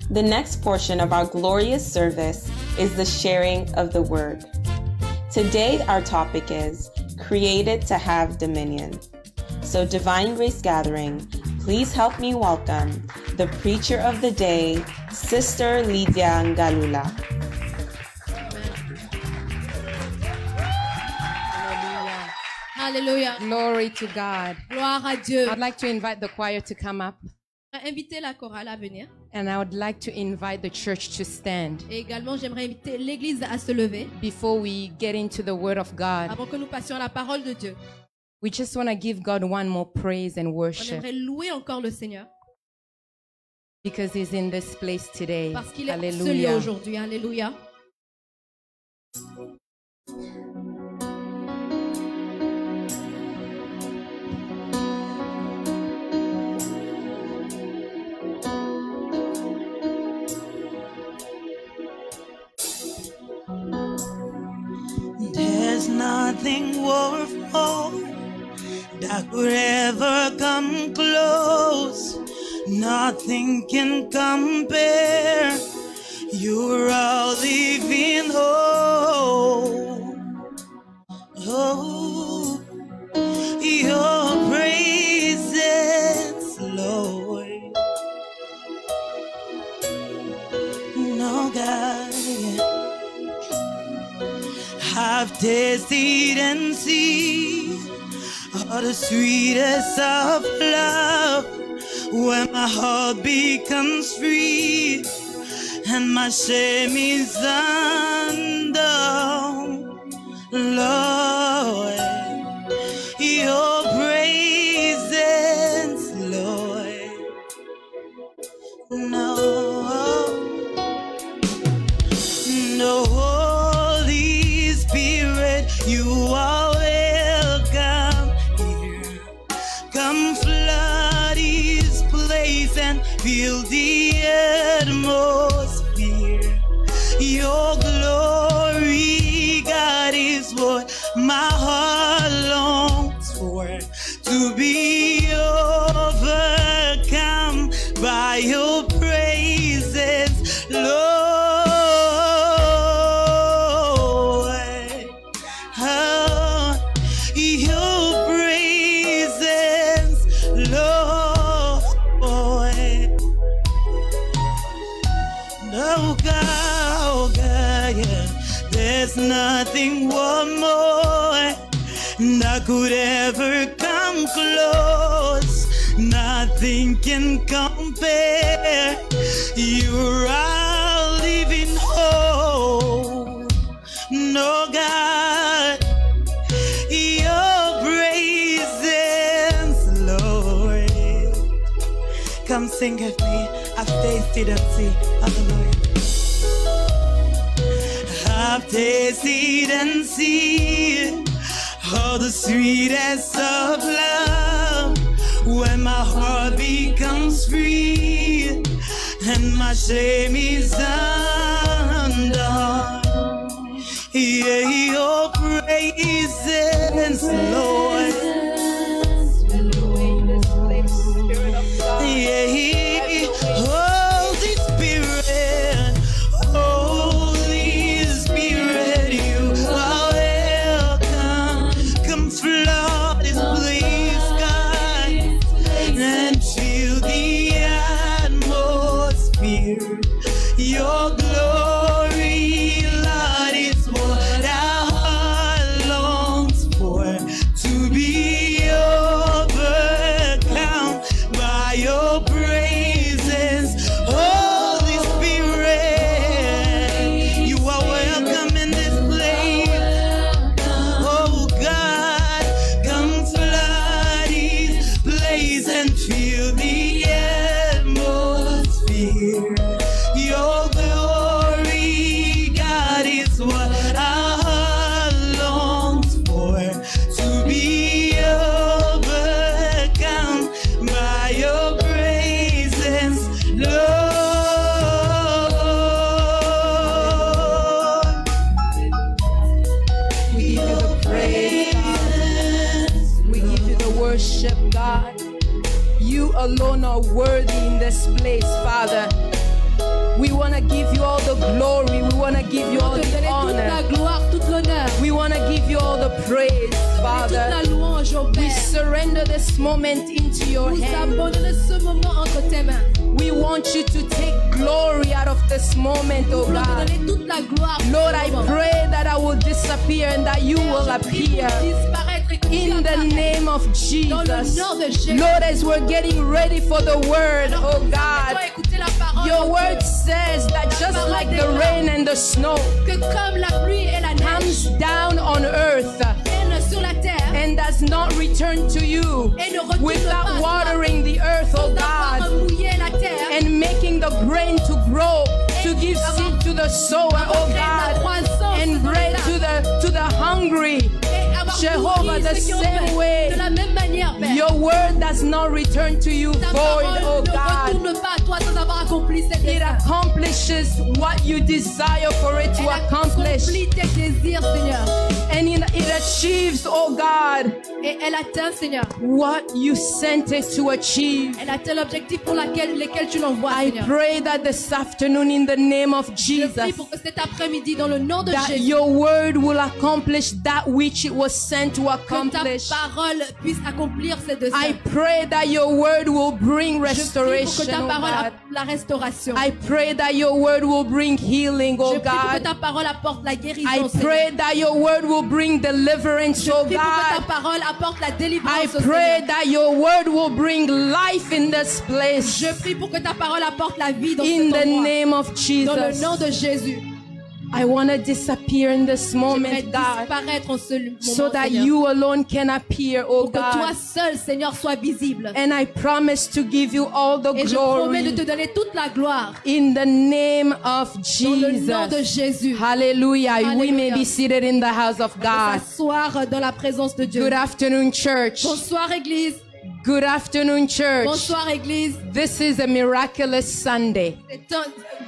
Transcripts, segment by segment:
The next portion of our glorious service is the sharing of the word. Today, our topic is Created to Have Dominion. So, Divine Grace Gathering, please help me welcome the preacher of the day, Sister Lydia Ngalula. Hallelujah. Glory to God. Gloire à Dieu. I'd like to invite the choir to come up. Inviter la chorale à venir. And I would like to invite the church to stand. Et également, j'aimerais inviter l'église à se lever. Before we get into the word of God. Avant que nous passions à la parole de Dieu. We just want to give God one more praise and worship. On aimerait louer encore le Seigneur. Because He's in this place today. Parce qu'il est en ce lieu aujourd'hui. Alléluia. There's nothing worth more that could ever come close. Nothing can compare. You're our living hope. Oh, your praises, Lord. No God. I've tasted and seen all the sweetest of love, when my heart becomes free and my shame is undone. Lord, your praises, Lord. No. You are welcome here. Come flood this place and fill the atmosphere. Your glory, God, is what my heart longs for. To be overcome by your praises, Lord. There's nothing one more that could ever come close. Nothing can compare. You're our living hope. No God, your praises, Lord. Come sing with me. I've tasted and seen. Hallelujah. I've tasted and seen all the sweetest of love, when my heart becomes free and my shame is undone. Yeah, your praises, Lord. Yeah, Holy Spirit, Holy Spirit, you are welcome. Come flood this place, God, and fill the atmosphere. Your glory, Lord, is what our heart longs for. To be overcome by your praises, Holy Spirit. You are welcome in this place. Oh God, come flood this place and fill the atmosphere. Your glory, God, is what our heart longs for. To be overcome by your praises, Lord. We give you the praise. We give you the worship, God. You alone are worthy in this place, Father. praise, Et toute Father. la louange au We Père. surrender this moment into your Nous hands. abandonnons ce moment entre tes mains. We want you to take glory out of this moment, Nous oh voulons te God. donner toute la gloire. pour Lord, ce I moment. pray that I will disappear and that you will Père, je prie pour appear. disparaître et que tu In the apparaisses. name of Dans le Jesus. nom de Jésus. Lord, as we're getting ready for the word, Alors, oh nous God, allons écouter la parole your de word Dieu. says that just like the rain and the snow Que comme la pluie et la neige comes down on earth viennent sur la terre and does not return to you et ne retournent pas without à toi, watering the earth, oh sans avoir God, mouillé la terre and making the grain to grow, to give seed to the sower, oh créé la God, croissance and dans bread les to the hungry. et avoir Jehovah, nourri the ceux qui ont same faim. way. De la même manière, Père. Your word does not return to you Ta void, parole oh ne God. retourne pas à toi sans avoir accompli ses It desseins. accomplishes what you desire for it to Elle accomplish. accomplit tes désirs, Seigneur. And it achieves, oh God, Et elle atteint, Seigneur. what you sent it to achieve. Elle atteint l'objectif pour lesquels tu l'envoies, I Seigneur. pray that this afternoon in the name of Je prie Jesus, pour que cet après-midi, dans le nom de that Jésus, your word will accomplish that which it was sent to que ta accomplish. parole puisse accomplir ses I desseins. pray that your word will bring Je prie pour que restoration, ta oh parole God. apporte la restauration. I pray that your word will bring healing, oh Je prie pour que God. ta parole apporte la guérison, I Seigneur. pray that your word will bring deliverance, Je oh prie pour que ta God. parole apporte la I délivrance, au pray Seigneur. that your word will bring life in this place. Je prie pour que ta parole apporte la vie dans In cet the endroit. name of Dans le Jesus. nom de Jésus. I want to disappear in this J'aimerais moment, God, disparaître en ce moment, so that Seigneur. you alone can appear, oh Pour que toi God. seul, Seigneur, sois visible. And I promise to give you all the Et je promets de te glory donner toute la gloire. in the name of Dans le nom de Jesus. Jésus. Hallelujah. We may Hallelujah. be seated in the house of De God. s'asseoir dans la présence de Dieu. Good afternoon, church. Bonsoir, Église. Good afternoon, church. Bonsoir, Église. This is a miraculous Sunday. C'est un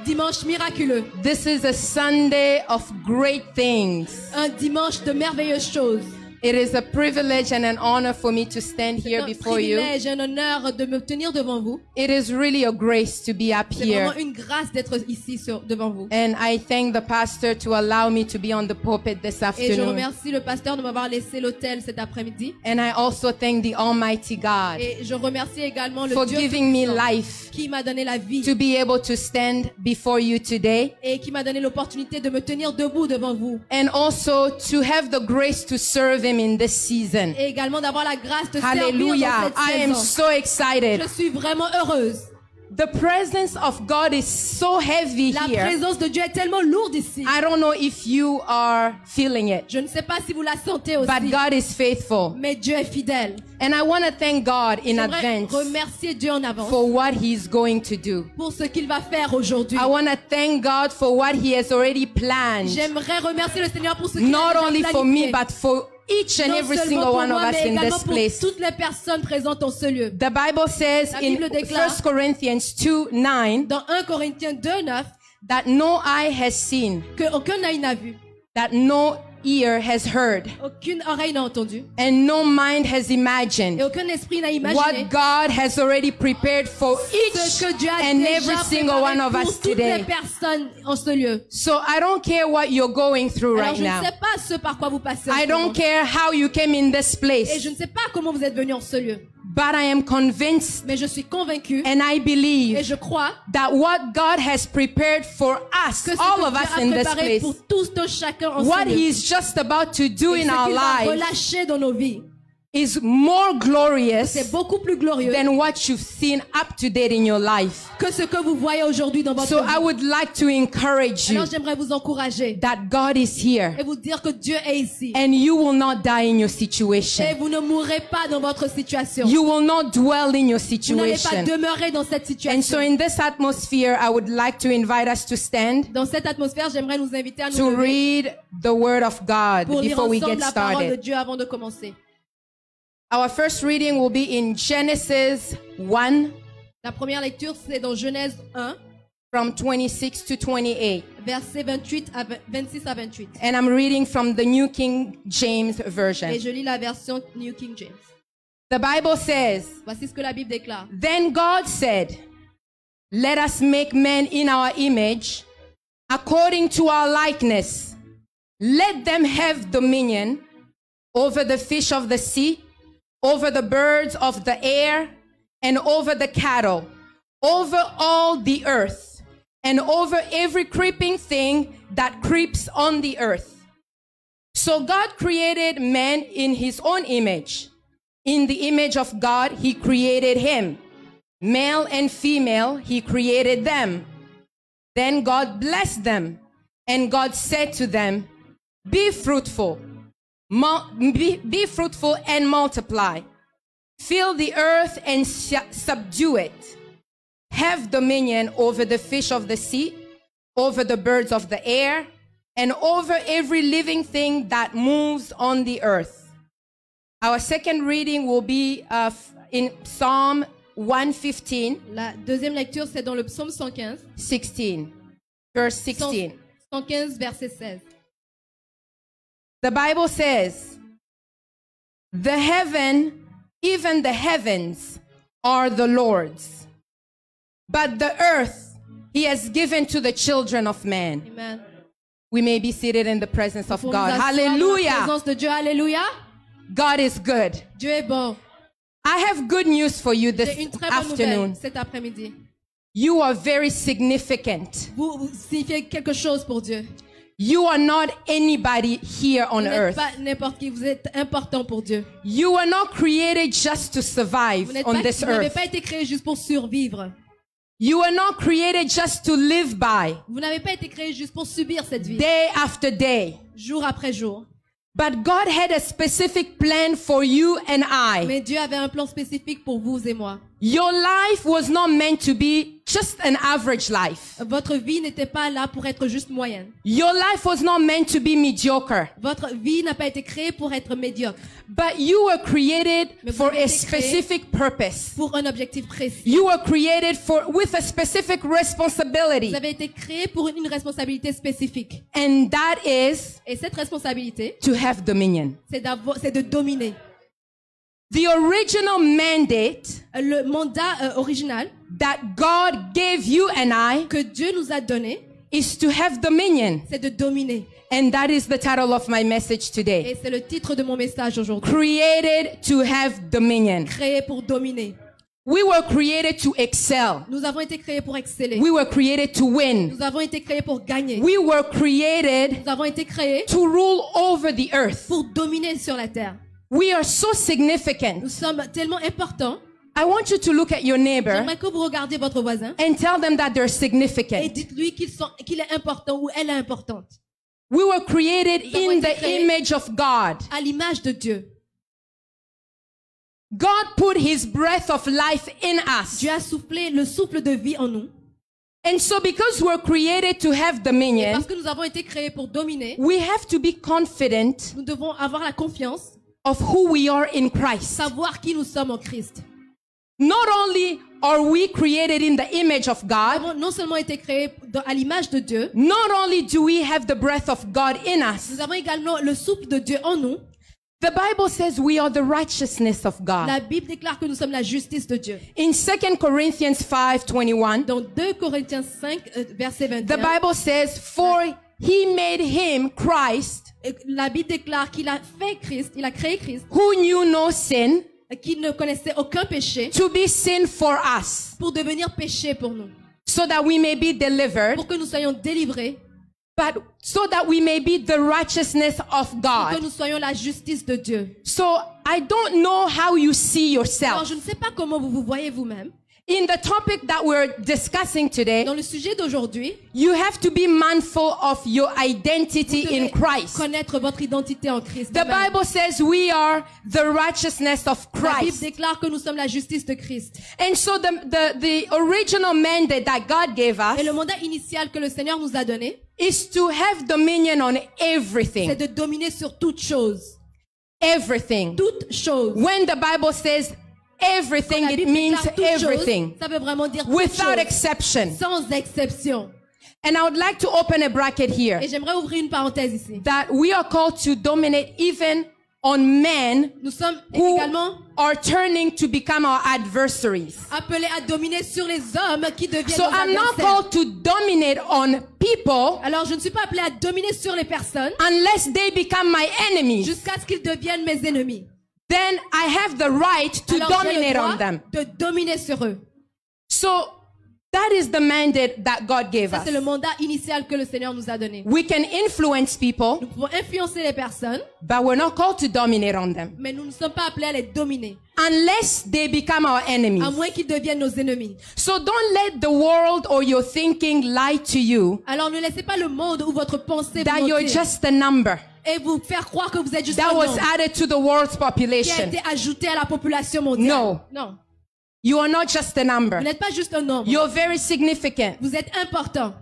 dimanche miraculeux. This is a Sunday of great things. Un dimanche de merveilleuses choses. It is a privilege and an honor for me to stand C'est here un before you. privilège, un honneur de me tenir devant vous. It is really a grace to be up C'est here. vraiment une grâce d'être ici devant vous. And I thank the pastor to allow me to be on the pulpit this Et je afternoon. remercie le pasteur de m'avoir laissé l'hôtel cet après-midi. And I also thank the Almighty God Et je remercie également le for Dieu giving me Tout-Puissant life qui m'a donné la vie to be able to stand before you today. et qui m'a donné l'opportunité de me tenir debout devant vous. And also to have the grace to serve him in this season. Et également d'avoir la grâce de servir Hallelujah. dans I cette am saison. so excited. Je suis vraiment heureuse. The presence of God is so heavy La here. présence de Dieu est tellement lourde ici. I don't know if you are feeling it, Je ne sais pas si vous la sentez aussi. but God is faithful. Mais Dieu est fidèle. And I want to thank God in J'aimerais advance remercier Dieu en avance for what he's going to do. pour ce qu'il va faire aujourd'hui. I want to thank God for what he has already planned. J'aimerais remercier le Seigneur pour ce qu'il a Not déjà only for me, planifié. but for each and Non every seulement single pour one of moi, us mais in également this pour place. toutes les personnes présentes en ce lieu. The Bible says La in Bible déclare 1 Corinthians 2:9 Dans 1 Corinthiens 2:9, that no eye has seen, que aucun œil n'a vu, that no ear has heard, aucune oreille n'a entendu, and no mind has et imagined aucun esprit n'a imaginé what God has already prepared for ce each que Dieu a and déjà every single préparé one of pour us toutes les today. personnes en ce lieu. So I don't care what you're going through Alors right je ne now. sais pas ce par quoi vous passez en I ce don't moment. care how you came in this Et place, je ne sais pas comment vous êtes venus en ce lieu. but I am convinced Mais je suis convaincue and I et believe je crois that what God has prepared for us, que ce all que of Dieu us a in this préparé pour place, tous et chacun en what ce lieu, He's just about to do et in ce our qu'il va lives relâcher dans nos vies, is more c'est glorious beaucoup plus glorieux than what you've seen up to date in your life. que ce que vous voyez aujourd'hui dans votre So I vie. would like to encourage you Alors j'aimerais vous encourager that God is here et vous dire que Dieu est ici. and you will not die in your Et situation. vous ne mourrez pas dans votre situation. You will not dwell in your Vous n'allez pas situation. demeurer dans cette And so situation. in this atmosphere, I would like to invite us to stand Dans cette atmosphère, j'aimerais nous inviter à nous to lever read the word of God pour lire before we ensemble get la parole de started. Dieu avant de commencer. Our first reading will be in Genesis 1 La première lecture, c'est dans Genèse 1, from 26 to 28. versets 26 à 28. And I'm reading from the New King James Version. Et je lis la version New King James. The Bible says, Voici ce que la Bible déclare. Then God said, Let us make man in our image, according to our likeness. Let them have dominion over the fish of the sea, over the birds of the air, and over the cattle, over all the earth, and over every creeping thing that creeps on the earth. So God created man in his own image. In the image of God, he created him. Male and female, he created them. Then God blessed them, and God said to them, be fruitful, be fruitful and multiply. Fill the earth and subdue it. Have dominion over the fish of the sea, over the birds of the air, and over every living thing that moves on the earth. Our second reading will be in Psalm 115. La deuxième lecture, c'est dans le psaume 115. 16, verse 16. 115, verset 16. The Bible says, the heaven, even the heavens, are the Lord's, but the earth he has given to the children of man. Amen. We may be seated in the presence of Pour God. nous asseoir dans la Hallelujah. présence de Dieu. Alléluia. God is good. Dieu est bon. I have good news for you this J'ai une très bonne nouvelle afternoon. cet après-midi. You are very significant. Vous signifiez quelque chose pour Dieu. You are not anybody here on Vous n'êtes earth. pas n'importe qui, vous êtes important pour Dieu. You are not created just to survive Vous on this vous n'avez earth. pas été créé juste pour survivre. You are not created just to live by Vous n'avez pas été créé juste pour subir cette vie, day after day. jour après jour. But God had a specific plan for you and I. Mais Dieu avait un plan spécifique pour vous et moi. Your life was not meant to be just an average life. Votre vie n'était pas là pour être juste moyenne. Your life was not meant to be mediocre. Votre vie n'a pas été créée pour être médiocre, But you were created Mais vous for avez a été créé specific purpose. pour un objectif précis. You were created with a specific Vous responsibility. avez été créé pour une responsabilité spécifique. And that is Et cette responsabilité, to have dominion. c'est de dominer. The original mandate Le mandat original that God gave you and I que Dieu nous a donné, is to have dominion. c'est de dominer. And that is the title of my message today. Et c'est le titre de mon message aujourd'hui. Created to have dominion. Créé pour dominer. We were created to excel. Nous avons été créés pour exceller. We were created to win. Nous avons été créés pour gagner. We were created Nous avons été créés to rule over the earth. pour dominer sur la terre. We are so significant. Nous sommes tellement importants. I want you to look at your neighbor J'aimerais que vous regardiez votre voisin and tell them that they're et significant. dites-lui qu'il est important ou elle est importante. We were created Nous avons in été the créés image of God. à l'image de Dieu. God put his breath of life in us. Dieu a soufflé le souffle de vie en nous. And so because we're created to have Et dominion, parce que nous avons été créés pour dominer, we have to be confident nous devons avoir la confiance, of who we are in Christ. savoir qui nous sommes en Christ. Not only are we created in the image of Nous God, avons non seulement été créés à l'image de Dieu, not only do we have the breath of God in us, nous avons également le souffle de Dieu en nous. the Bible says we are the righteousness of God. La Bible déclare que nous sommes la justice de Dieu. In 2 Corinthians 5:21, Dans 2 Corinthiens 5, verset the 21, Bible says, for he made him, Christ, la Bible déclare qu'il a fait Christ, il a créé Christ, who knew no sin, qui ne connaissait aucun péché, to be sin for us, pour devenir péché pour nous, so that we may be delivered, pour que nous soyons délivrés, but so that we may be the righteousness of pour que God. nous soyons la justice de Dieu. So I don't know how you see Alors, yourself. je ne sais pas comment vous vous voyez vous-même. In the topic that we're discussing today, Dans le sujet d'aujourd'hui, you have to be mindful of your vous identity in devez Christ. connaître votre identité en Christ. The Amen. Bible says we are the righteousness of La Bible Christ. déclare que nous sommes la justice de Christ. And so the original mandate that God gave us Et le mandat initial que le Seigneur nous a donné, is to have dominion on c'est everything. de dominer sur toute chose. Everything. Toute chose. When the Bible says everything, La it Bible means déclare toute everything. chose, ça veut vraiment dire toute Without chose, exception. sans exception. And I would like to open a bracket here. Et j'aimerais ouvrir une parenthèse ici. That we are called to dominate even on men Nous sommes who également are turning to become our adversaries. appelés à dominer sur les hommes qui deviennent So nos I'm not adversaires. called to dominate on people Alors je ne suis pas appelé à dominer sur les personnes unless they become my enemies. jusqu'à ce qu'ils deviennent mes ennemis. Then I have the right to Alors j'ai le dominate droit on them. de dominer sur eux. So that is the mandate that God gave Ça us. c'est le mandat initial que le Seigneur nous a donné. We can influence people, Nous pouvons influencer les personnes, but we're not called to dominate on them mais nous ne sommes pas appelés à les dominer, unless they become our enemies. à moins qu'ils deviennent nos ennemis. So don't let the world or your thinking lie to you Alors ne laissez pas le monde ou votre pensée that vous you're mentir just a number et vous faire croire que vous êtes juste that un was nombre added to the world's qui a population. été ajouté à la population mondiale. No. Non, You are not just a vous number. n'êtes pas juste un nombre. You're very significant. Vous êtes important.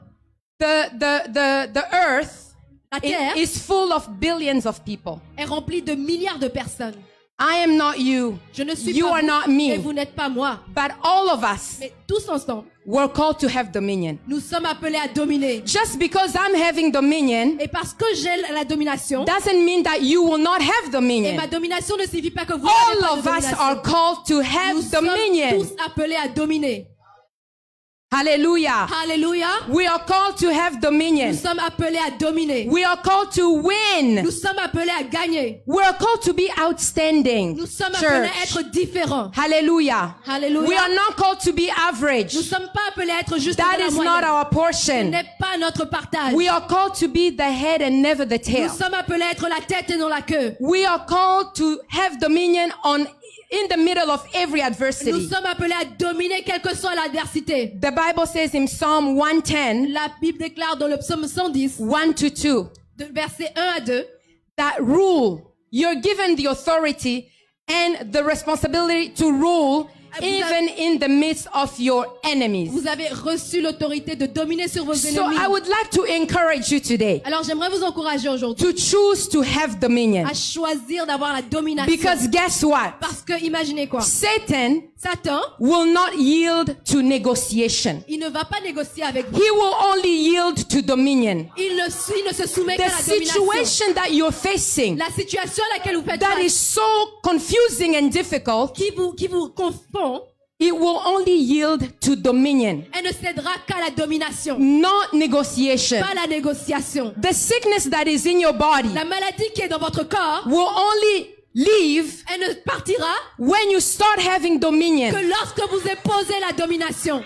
The earth La terre is full of billions of people. est remplie de milliards de personnes. I am not you. Je ne suis You pas are vous not et me. vous n'êtes pas moi. But all of us Mais tous ensemble, were called to have dominion. nous sommes appelés à dominer. Just because I'm having dominion Et parce que j'ai la domination, doesn't mean that you will not have et dominion. ma domination ne signifie pas que vous n'avez pas All de of us domination. are called to Nous have sommes dominion. tous appelés à dominer. Hallelujah. Alléluia. We are called to have dominion. Nous sommes appelés à dominer. We are called to win. Nous sommes appelés à gagner. We are called to be outstanding. Nous sommes appelés à Church. être différents. Hallelujah. Alléluia. We are not called to be Nous ne average. sommes pas appelés à être juste That de la is not moyenne. our Ce portion. n'est pas notre partage. We are called to be the head and never the Nous tail. sommes appelés à être la tête et non la queue. We are called to have dominion in the middle of every Nous adversity. sommes appelés à dominer quelle que soit l'adversité. The Bible says in Psalm 110, La Bible déclare dans le psaume 110, 1 to 2, de versets 1 à 2, that rule, you're given the authority and the responsibility to rule even in the midst of your enemies. vous avez reçu l'autorité de dominer sur vos So ennemis. I would like to encourage you today Alors j'aimerais vous encourager aujourd'hui to choose to have dominion. à choisir d'avoir la domination. Because guess what? Parce que imaginez quoi? Satan Satan, will not yield to negotiation. il ne va pas négocier avec vous. He will only yield to dominion. Il ne se soumet The qu'à la domination. situation that you're facing La situation à laquelle vous faites that face, is so confusing and difficult, qui vous confond, it will only yield to dominion, elle ne cédera qu'à la domination, not negotiation. pas la négociation. The sickness that is in your body La maladie qui est dans votre corps, will only leave elle ne partira when you start having dominion, que lorsque vous imposez la domination,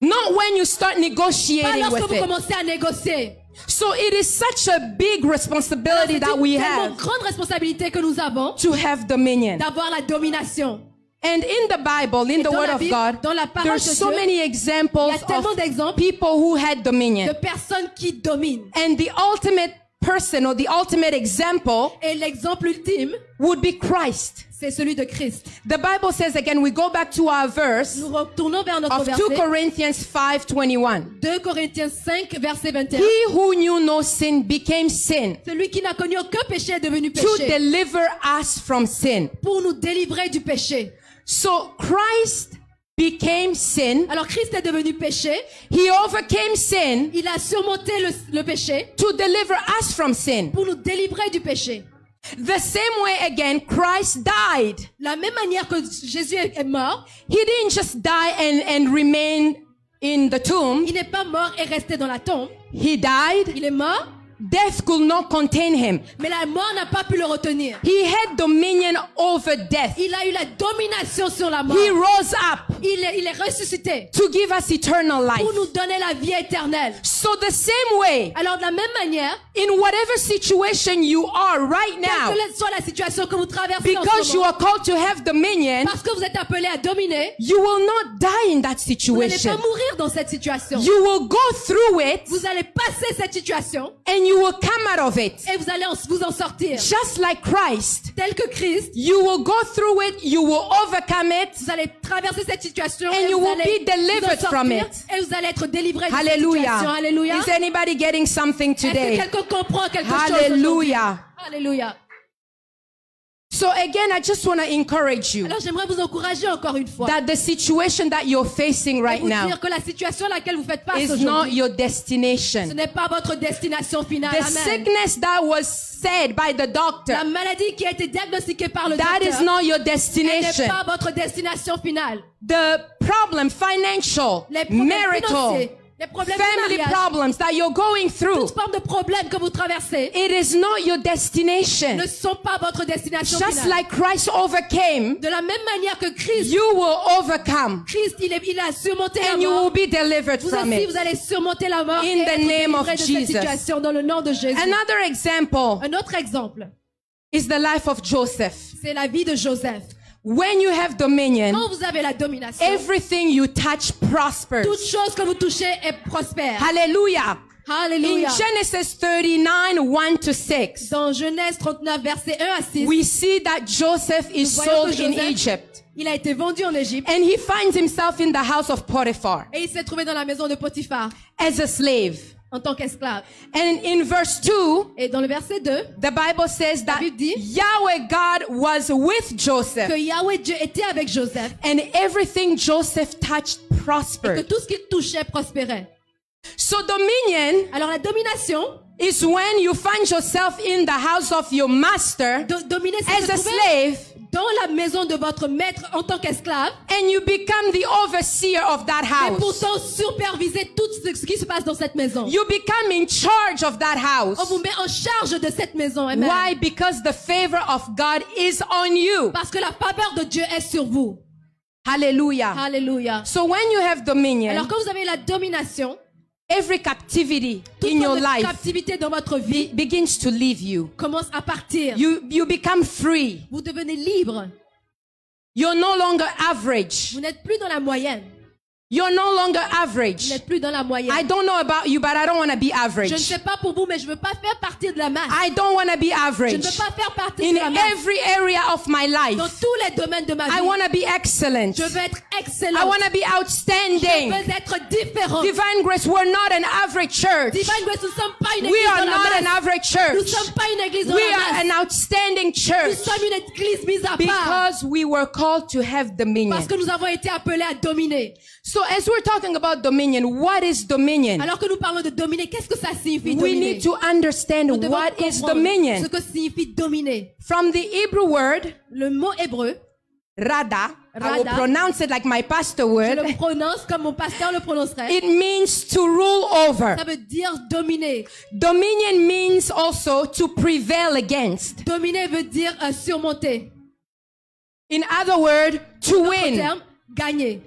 not when you start pas negotiating lorsque with vous it. commencez à négocier. So it is such a big responsibility C'est that une we tellement have grande responsabilité que nous avons to have dominion. d'avoir la domination. And in the Bible, in Et the dans Word la of Bible, God, dans la parole there's de so Dieu, many il y examples a tellement of d'exemples people who had de dominion. personnes qui dominent. And the ultimate person or the ultimate example Et l'exemple ultime, would be Christ. c'est celui de Christ. The Bible says again, we go back to our verse Nous retournons vers notre of 2 verset. Corinthians 5:21. 2 Corinthiens 5, verset 21. He who knew no sin became sin Celui qui n'a connu aucun péché est devenu to péché deliver us from sin. pour nous délivrer du péché. So Christ became sin. Alors Christ est devenu péché. He overcame sin Il a surmonté le péché to deliver us from sin. pour nous délivrer du péché. The same way again, Christ died. La même manière que Jésus est mort, He didn't just die and remain in the tomb. il n'est pas mort et resté dans la tombe. He died. Il est mort, Death could not contain him. mais la mort n'a pas pu le retenir. He had dominion over death. Il a eu la domination sur la mort. He rose up Il est ressuscité to give us eternal life. pour nous donner la vie éternelle. So the same way, Alors de la même manière, in whatever situation you are right now, quelle que soit la situation que vous traversez en because ce you moment, are called to have dominion, parce que vous êtes appelé à dominer, you will not die in that vous n'allez situation. pas mourir dans cette situation. You will go through it Vous allez passer cette situation and you will come out of it. et vous allez vous en sortir. Just like Christ, Tel que Christ, you will go through it, you will overcome it. vous allez traverser cette situation And et you vous will allez be delivered vous en from sortir it. et vous allez être délivré de cette Hallelujah. situation. Alléluia. Is anybody getting something Est-ce que today? quelqu'un comprend quelque chose aujourd'hui? Hallelujah. Alléluia. So again, I just want to encourage you Alors j'aimerais vous encourager encore une fois that the situation that you're facing et right vous now dire que la situation à laquelle vous faites face is not aujourd'hui, your ce destination. n'est pas votre destination finale. The Amen. sickness that was said by the doctor, La maladie qui a été diagnostiquée par le that is docteur, not your elle n'est destination. pas votre destination finale. The problem, financial, Les problèmes marital, financiers, les problèmes de family mariage, problems that you're going through, toute forme de problème que vous traversez, it is not your destination. ne sont pas votre destination Just finale. like Christ overcame, De la même manière que Christ, you will overcome il a surmonté la and you will mort. be delivered Vous from aussi, it. vous allez surmonter la mort In et the être name of délivré de cette Jesus. situation dans le nom de Jésus. Another example Un autre exemple, is the life of Joseph. c'est la vie de Joseph. When you have dominion, Quand vous avez la domination, everything you touch prospers. toute chose que vous touchez est prospère. Hallelujah. In Alléluia. Genesis 39, 1 to 6, Dans Genèse 39, versets 1 à 6, we see that Joseph is nous voyons que sold in Joseph, Egypt. il a été vendu en Égypte And he finds himself in the house of Potiphar et il s'est trouvé dans la maison de Potiphar as a slave. en tant qu'esclave. And in verse 2, Et dans le verset 2, the Bible says that Bible dit Yahweh God was with Joseph, que Yahweh Dieu était avec Joseph and everything Joseph touched et que prospered. tout ce qu'il touchait prospérait. So dominion Alors la domination, is when you find yourself in the house of your master dominer, c'est as se a trouver slave, dans la maison de votre maître en tant qu'esclave and you become the overseer of that et house. pourtant superviser tout ce qui se passe dans cette maison. You become in charge of that On house. vous met en charge de cette maison. Amen. Why? Because the favor of God is on you. Parce que la faveur de Dieu est sur vous. Hallelujah. Alléluia. So when you have dominion, Alors quand vous avez la domination, every captivity toute in your forme de life captivité dans votre vie begins to leave you. commence à partir. You become free. Vous devenez libre. You're no longer average. Vous n'êtes plus dans la moyenne. You're no longer Vous average. n'êtes plus dans la moyenne. I don't know about you, but I don't want to be Je ne average. sais pas pour vous, mais je ne veux pas faire partie de la masse. I don't want to be Je ne average. veux pas faire partie In de la masse. every area of my Dans life, tous les domaines de ma vie, I want to be excellent. je veux être I excellente. want to be Je outstanding. veux être différente. Divine Grace, we're not an average church. Divine Grace, nous ne sommes pas une We église are dans la not an masse. average Nous ne church. sommes pas une église dans We la are masse. an outstanding Nous church sommes une église mise à part. because we were called to have dominion. Parce que nous avons été appelés à dominer. So as we're talking about dominion, what is dominion? Alors que nous parlons de dominer, qu'est-ce que ça signifie We dominer? need to understand Nous devons what is comprendre dominion. ce que signifie dominer. From the Hebrew word, Le mot hébreu, rada, I will Rada. pronounce it like my pastor je would. le prononce comme mon pasteur le prononcerait. It means to rule over. Ça veut dire dominer. Dominion means also to prevail against. Dominer veut dire surmonter. In other words, to En win, termes, gagner,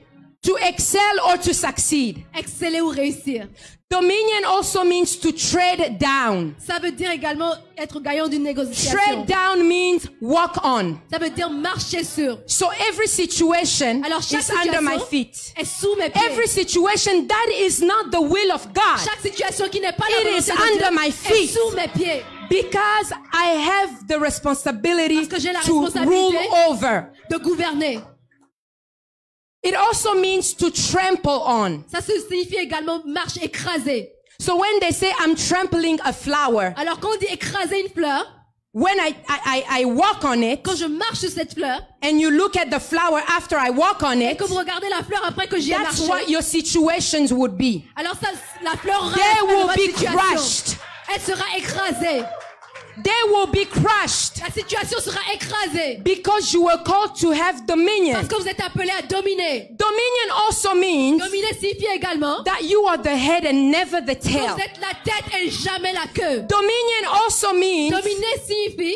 to excel or to succeed. exceller ou réussir. Dominion also means to tread down. Ça veut dire également être gagnant d'une négociation. Tread down means walk on. Ça veut dire marcher sur. So every situation Alors chaque is under my situation feet. est sous mes pieds. Every situation that is not the will of God, Chaque situation qui n'est pas It la is volonté de under Dieu my est feet. sous mes pieds. because I have the responsibility Parce que j'ai la to responsabilité rule over. de gouverner. It also means to trample on. Ça signifie également marche écrasée. So when they say I'm trampling a flower, Alors quand on dit écraser une fleur, when I walk on it, quand je marche sur cette fleur, and you look at the flower after I walk on et it, que vous regardez la fleur après que j'y ai that's marché, what your situations would be. alors ça, la fleur aura They l'aspect de will votre be situation. crushed. Elle sera écrasée. They will be crushed La situation sera écrasée. because you were called to have dominion. Parce que vous êtes appelé à dominer. Dominion also means Dominer signifie également that you are the head and never the que tail. vous êtes la tête et jamais la queue. Dominion also means Dominer signifie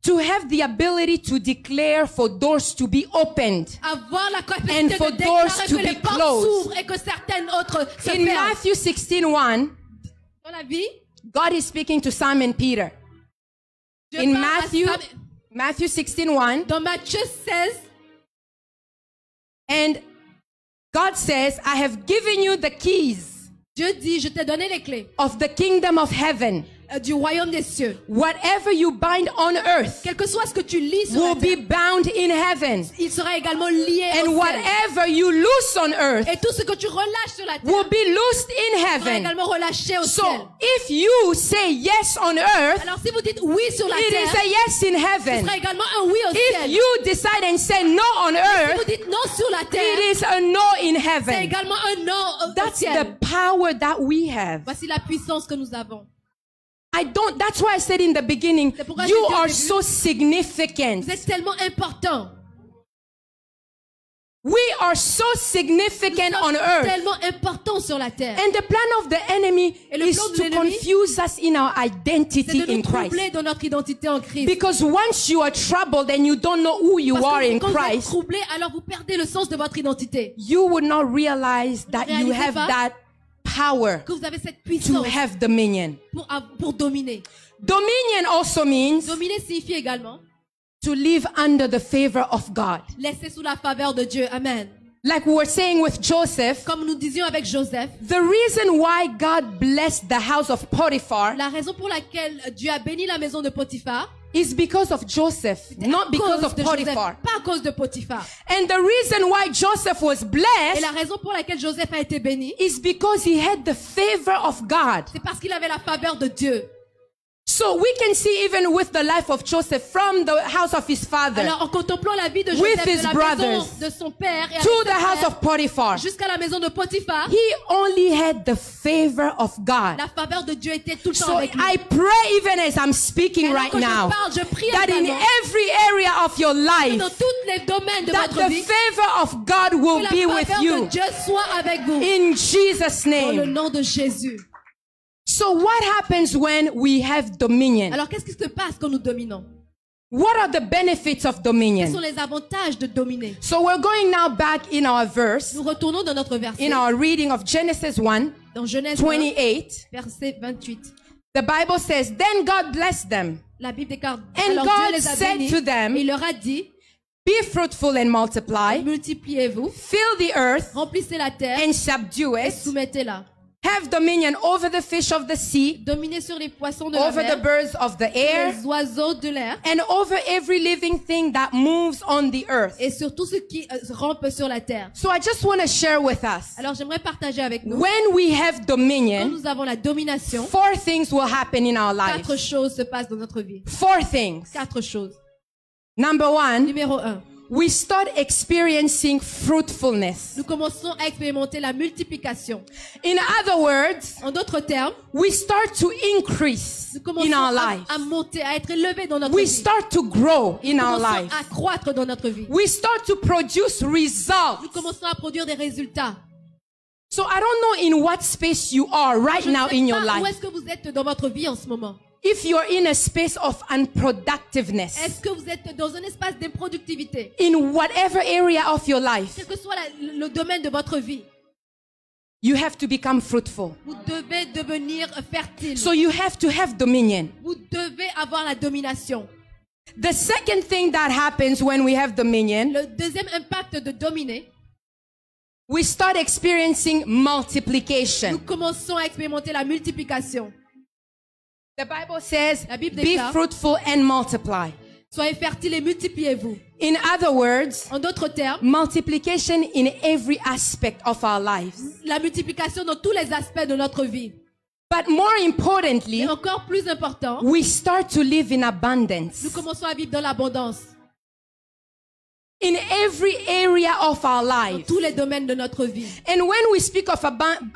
to have the ability to declare for doors to be opened. avoir la And capacité for de doors déclarer to que les be portes closed. s'ouvrent et que certaines autres se In ferment. Matthew 16:1, Dans la vie, God is speaking to Simon Peter. Dieu In parle à Matthew 16:1, dans Matthieu 16, and God says, I have given you the keys Dieu dit, je t'ai donné les clés of the kingdom of heaven. du royaume des cieux. Whatever you bind on earth Quel que soit ce que tu lis sur will la be terre, bound in heaven. il sera également lié au And ciel. whatever you loose on earth Et tout ce que tu relâches sur la terre will be loosed in sera heaven. également relâché au So ciel. if you say yes on earth, Alors si vous dites oui sur la it is terre, a yes in ce heaven. sera également un oui au If ciel. you decide and say no on Si earth, vous dites non sur la terre, it is a no in c'est heaven. également un non au That's ciel. the power that we have. Voici la puissance que nous avons. That's why I said in the beginning, C'est pourquoi you j'ai dit au are début, so significant. Vous êtes tellement important. We are so significant Nous on sommes earth. tellement importants sur la terre. And the plan of the enemy Et le is plan de to l'ennemi, confuse us in our C'est identity de in nous Christ. troubler dans notre identité en Christ. Because once you are troubled and you don't know who you Parce are que in quand vous êtes Christ, troublé, alors vous perdez le sens de votre identité. you will not realize that you Réalisez have pas that power Que vous avez cette to puissance have dominion. pour dominer. Dominion also means Dominer signifie également to live under the favor of God. laisser sous la faveur de Dieu. Amen. Like we were saying with Joseph, Comme nous disions avec Joseph, the reason why God blessed the house of Potiphar la raison pour laquelle Dieu a béni la maison de Potiphar, is because of Joseph, not à because cause of de Joseph, Potiphar. pas à cause de Potiphar. And the reason why Joseph was Et blessed la raison pour laquelle Joseph a été béni, is because he had the favor of God. c'est parce qu'il avait la faveur de Dieu. So we can see even with the life of Joseph from the house of his father Alors en contemplant la vie de With Joseph, his de la brothers, maison de son père et avec to ses the house frères, of Potiphar, jusqu'à la maison de Potiphar, he only had the favor of God. la faveur de Dieu était tout le temps So avec lui. I pray even as I'm speaking Alors right que je now parle, je prie that in également every area of your life dans tous les domaines de that votre the vie, favor of God will que be la with faveur you de Dieu soit avec vous. in Jesus' Dans le name. nom de Jésus. So what happens when we have dominion? Alors qu'est-ce qui se passe quand nous dominons? What are the benefits of Quels sont dominion? les avantages de dominer? So we're going now back in our verse, Nous retournons dans notre verset, in our reading of Genesis 1, dans Genèse 1, 28. verset 28. The Bible says, then God blessed them. La Bible déclare, And alors God Dieu les a said bénis, to them, et il leur a dit, Be fruitful and multiply, multipliez-vous, fill the earth remplissez la terre and subdue et it, soumettez-la. have dominion over the fish of the sea, Dominez sur les poissons de la over the mer, birds of the air, les oiseaux de l'air and over every living thing that moves on the earth. et sur tout ce qui rampe sur la terre. So I just want to share with us, Alors j'aimerais partager avec nous, when we have quand dominion, nous avons la domination, 4 things will happen in our lives. 4 choses se passent dans notre vie. 4 things. 4 choses. Number 1, Numéro 1. we start experiencing fruitfulness. Nous commençons à expérimenter la multiplication. In other words, En d'autres termes, we start to increase nous commençons in our life. à monter, à être élevés dans notre We vie. start to grow in Nous our commençons life. à croître dans notre vie. We start to produce Nous results. commençons à produire des résultats. So I don't know in what space you are right Je ne now sais in your pas où life. est-ce que vous êtes dans votre vie en ce moment. If you're in a space of unproductiveness, Est-ce que vous êtes dans un espace d'improductivité? in whatever area of your life, Quel que soit le domaine de votre vie, you have to become fruitful. vous devez devenir fertile. So you have to have dominion. Vous devez avoir la domination. The second thing that happens when we have dominion, Le deuxième impact de dominer, we start experiencing nous multiplication. commençons à expérimenter la multiplication. The Bible says, La Bible be déclare, fruitful and multiply. soyez fertiles et multipliez-vous. In other words, En d'autres termes, multiplication in every aspect of our lives. la multiplication dans tous les aspects de notre vie. But more importantly, Et encore plus important, we start to live in abundance. nous commençons à vivre dans l'abondance. In every area of our Dans lives. tous les domaines de notre vie. And when we speak of Et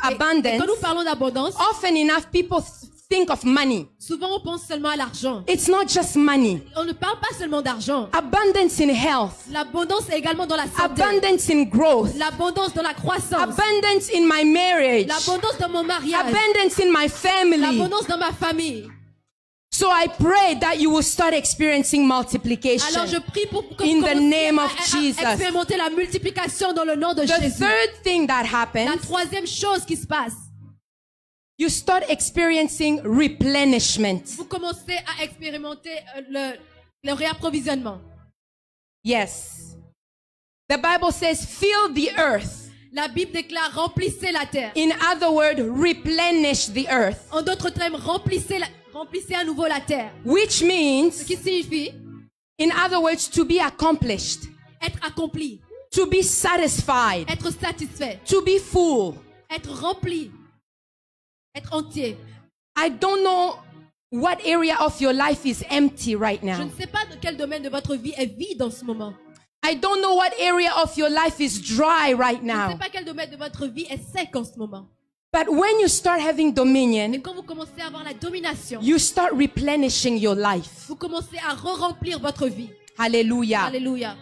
abundance, quand nous parlons d'abondance, often enough people think of money. souvent on pense seulement à l'argent. It's not just money. On ne parle pas seulement d'argent. Abundance in health. L'abondance est également dans la santé. Abundance in growth. L'abondance dans la croissance. Abundance in my marriage. L'abondance dans mon mariage. Abundance in my family. L'abondance dans ma famille. So I pray that you will start experiencing multiplication. Alors je prie pour que In vous the commenciez name à of Jesus. expérimenter la multiplication dans le nom de The Jésus. third thing that La happens, troisième chose qui se passe, you start experiencing replenishment. vous commencez à expérimenter le réapprovisionnement. Yes. The Bible says, fill the earth. La Bible déclare remplissez la terre. In other words, replenish the earth. En d'autres termes, remplissez à nouveau la terre. Which Ce means, qui signifie in other words, to be accomplished, être accompli, to be satisfied, être satisfait, to be full. être rempli, être entier. I don't know what area of your life is empty right Je now. ne sais pas dans quel domaine de votre vie est vide en ce moment. I don't know what area of your life is dry right Je ne sais now. pas quel domaine de votre vie est sec en ce moment. But when you start having Mais dominion, quand vous commencez à avoir la domination, you start replenishing your life. vous commencez à re-remplir votre vie. Hallelujah. Alléluia.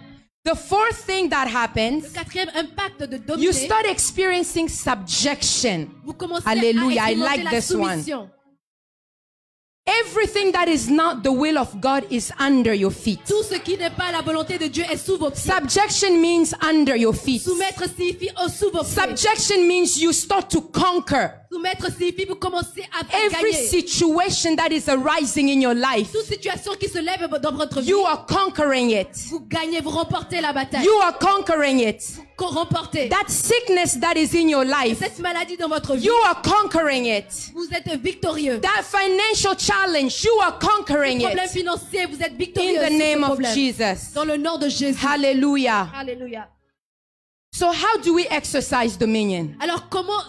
The fourth thing that Le happens, quatrième impact de you dominer, start experiencing subjection. vous commencez Hallelujah. à I like expérimenter la this one. soumission. Everything that is not the will of God is under your feet. Tout ce qui n'est pas la volonté de Dieu est sous vos pieds. Subjection means under your feet. Soumettre signifie sous vos pieds. Subjection means you start to conquer Soumettre signifie vous commencez à every gagner. situation that is arising in your life. Toute situation qui se lève dans votre vie, You are conquering it. vous gagnez, vous remportez la bataille. You are conquering it. Qu'on remportez. That sickness that is in your life, Cette maladie dans votre vie, you are conquering it. vous êtes victorieux. That financial challenge, you are conquering Problème it. financier, vous êtes In victorieux. the sur ce name of problème. Jesus. Dans le nom de Jésus. Hallelujah. Alléluia. So how do we exercise dominion? Alors comment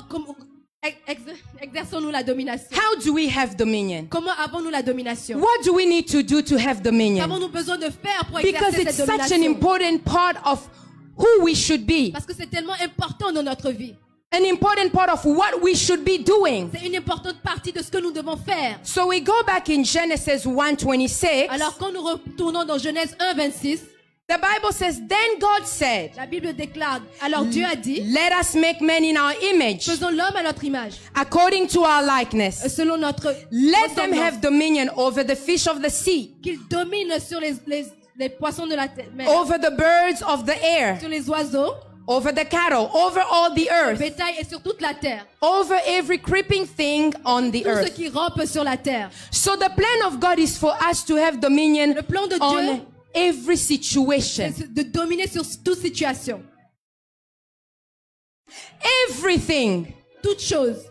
exerçons-nous la domination? How do we have dominion? Comment avons-nous la domination? What do we need to do to have dominion? Qu'avons-nous besoin de faire pour Because exercer it's cette such an domination? important part of who we should be. Parce que c'est tellement important dans notre vie. An important part of what we should be doing. C'est une importante partie de ce que nous devons faire. So we go back in Genesis 1:26. Alors quand nous retournons dans Genèse 1, 26, The Bible says, then God said, la Bible déclare, alors Dieu a dit, let us make man in our image, faisons l'homme à notre image, according to our likeness. selon notre Let them ressemblance. have dominion over the fish of the sea, Qu'il domine sur les poissons de la mer, over the birds of the air, sur les oiseaux, over the cattle, over all the le earth, bétail et sur toute la terre. over every creeping thing on the Tout ce earth. qui rampe sur la terre. So the plan of God is for us to have dominion Le plan de Dieu, on every situation. c'est de dominer sur toute situation. Everything. Toute chose.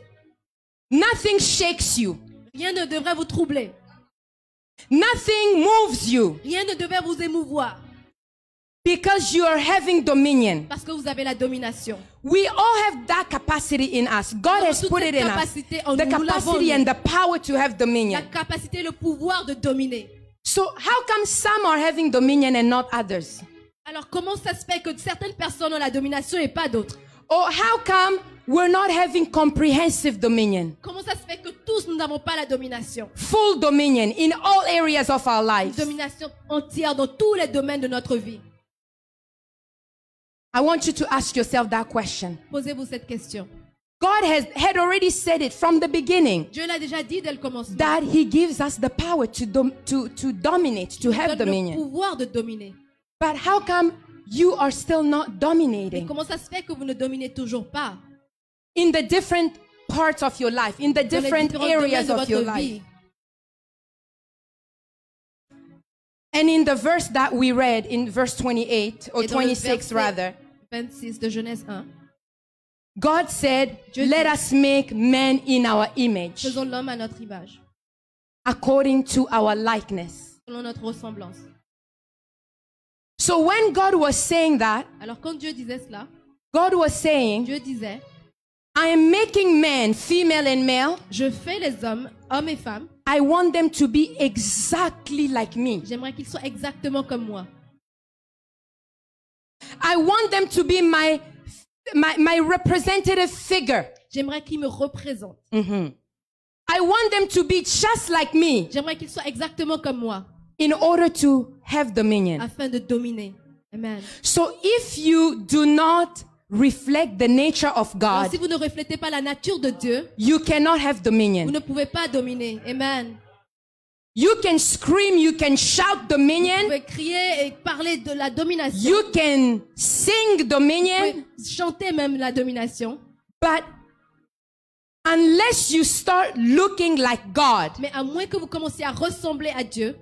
Nothing shakes you. Rien ne devrait vous troubler. Nothing moves you Rien ne devrait vous émouvoir. because you are having dominion. Parce que vous avez la domination. We all have that capacity in us. God Nous avons has toute put cette it in us. capacité en The nous. Nous l'avons, capacity nous. and the power to have La dominion. capacité, le pouvoir de dominer. So how come some are having dominion and not others? Alors comment ça se fait que certaines personnes ont la domination et pas d'autres? Or how come we're not having comprehensive dominion? Comment ça se fait que tous nous n'avons pas la domination? Full dominion in all areas of our Une lives. domination entière dans tous les domaines de notre vie. I want you to ask yourself that question. Posez-vous cette question. God had already said it from the beginning Dieu l'a déjà dit dès le commencement. that He gives us the power to dominate, to Il have donne le dominion. pouvoir de dominer. But how come you are still not Mais dominating comment ça se fait que vous ne dominez toujours pas in the different parts of your life, in the dans les different différents areas domaines de of your votre life? vie? And in the verse that we read, in verse 28 or Et dans le 26 verset rather, 26 de Genèse 1. God said, Dieu let dit, us make man in our image, faisons l'homme à notre image, according to our likeness. selon notre ressemblance. So when God was saying that, Alors quand Dieu disait cela, God was saying, Dieu disait, I am making man, female and male. je fais les hommes, hommes et femmes, I want them to be exactly like me. j'aimerais qu'ils soient exactement comme moi. I want them to be my representative figure. J'aimerais qu'ils me représentent. I want them to be just like me J'aimerais qu'ils soient exactement comme moi, in order to have dominion. afin de dominer. Amen. So if you do not reflect the nature of Alors, God, si vous ne reflétez pas la nature de Dieu, you cannot have vous dominion. ne pouvez pas dominer. Amen. You can scream, you can shout Vous dominion, pouvez crier et parler de la domination. you can sing Vous dominion, pouvez chanter même la domination. but unless you start looking like God, Mais à moins que vous commenciez à ressembler à Dieu,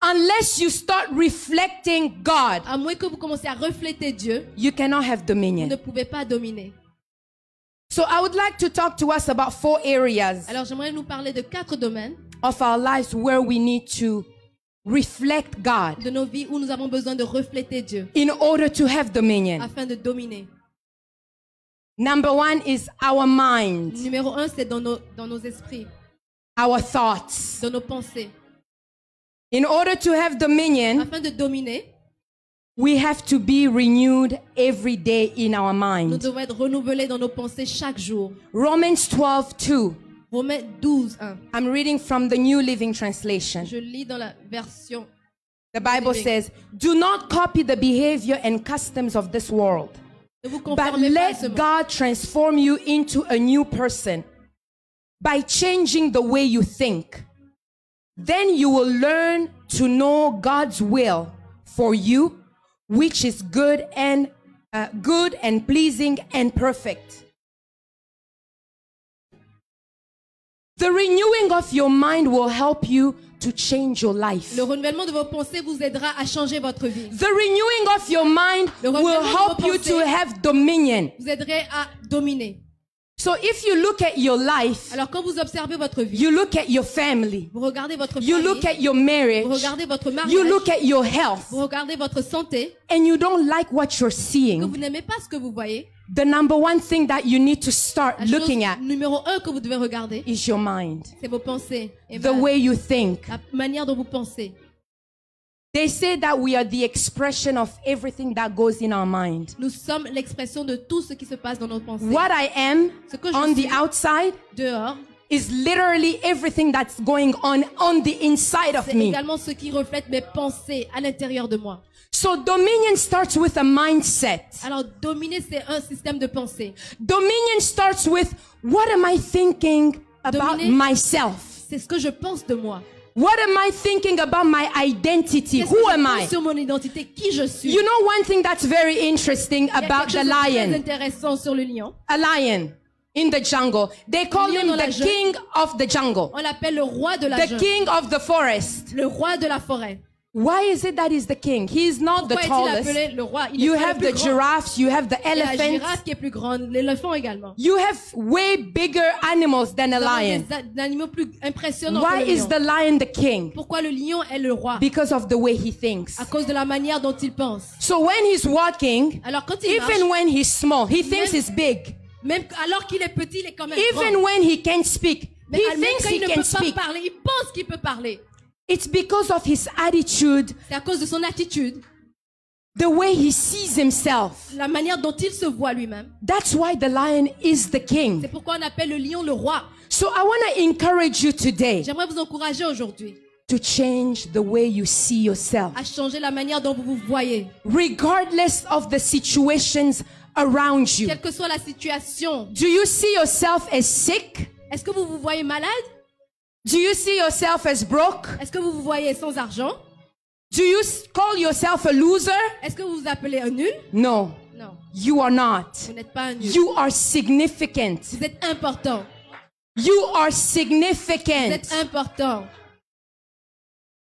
unless you start reflecting God, à moins que vous commenciez à refléter Dieu, you cannot have vous dominion. ne pouvez pas dominer. So I would like to talk to us about 4 areas Alors j'aimerais nous parler de 4 domaines of our lives where we need to reflect God de nos vies où nous avons besoin de refléter Dieu in order to have dominion. afin de dominer. Number 1 is our mind, Numéro 1, c'est dans nos esprits, our thoughts. dans nos pensées. In order to have dominion, Afin de dominer, we have to be renewed every day in our nous mind. devons être renouvelés dans nos pensées chaque jour. Romans 12:2. Romains 12, 1. I'm reading from the New Living Translation. Je lis dans la version The Bible says, do not copy the behavior and customs of this world, Ne vous but conformez pas à ce let monde. God transform you into a new person by changing the way you think. Then you will learn to know God's will for you, which is good and pleasing and perfect. The renewing of your mind will help you to change your life. Le renouvellement de vos pensées vous aidera à changer votre vie. The renewing of your mind Le will renouvellement de help vos you to pensées have dominion. vous aiderait à dominer. So if you look at your life, Alors quand vous observez votre vie, you look at your family, vous regardez votre you famille, look at your marriage, vous regardez votre mariage, you look at your health, vous regardez votre santé, and you don't like what you're que seeing, vous n'aimez pas ce que vous voyez, the number one thing that you need to start la chose looking at numéro 1 que vous devez regarder, is your mind, c'est vos pensées. Et the way you think. la manière dont vous pensez. They say that we are the expression of everything that goes in our mind. Nous sommes l'expression de tout ce qui se passe dans nos pensées. What I am Ce que je on suis the outside dehors, is literally everything that's going on the inside of c'est me. également ce qui reflète mes pensées à l'intérieur de moi. So dominion starts with a mindset. Alors dominer, c'est un système de pensée. Dominion starts with what am I thinking about Dominer. myself? C'est ce que je pense de moi. What am I thinking about my identity? Qu'est-ce Who que je am pense I? sur mon identité, qui je suis. You know one thing that's very interesting Il y a about quelque the chose de très lion. intéressant sur le lion. A lion in the jungle. They call Lion him dans la the jungle. king of the jungle. On l'appelle le roi de la The jungle. king of the forest. Le roi de la forêt. Why is it that he's the king? He is not the Pourquoi est-il tallest. appelé le roi? Il You est pas have le plus the grand. giraffes, you have the Il y a la elephants. girafe qui est plus grande, l'éléphant également. You have way bigger animals than a Nous avons lion. des animaux plus impressionnants Why que le is lion. the lion the king? Pourquoi le lion est le roi? Because of the way he thinks. À cause de la manière dont il pense. So when he's walking, Alors quand il marche, even when he's small, he thinks he's big. même alors qu'il est petit, il est quand même Even grand. when he can't speak, Mais he même thinks quand he il ne can peut speak. pas parler, il pense qu'il peut parler. It's because of his attitude, C'est à cause de son attitude, the way he sees himself. la manière dont il se voit lui-même. That's why the lion is the king. C'est pourquoi on appelle le lion le roi. So I want to encourage you today J'aimerais vous encourager aujourd'hui to change the way you see yourself, à changer la manière dont vous vous voyez. regardless of the situations around you. Quelle que soit la situation. Do you see yourself as sick? Est-ce que vous vous voyez malade? Do you see yourself as broke? Est-ce que vous vous voyez sans argent? Do you call yourself a loser? Est-ce que vous vous appelez un nul? No, Non, you are not. vous n'êtes pas un nul. You are significant. Vous êtes important. You are Vous significant. êtes important.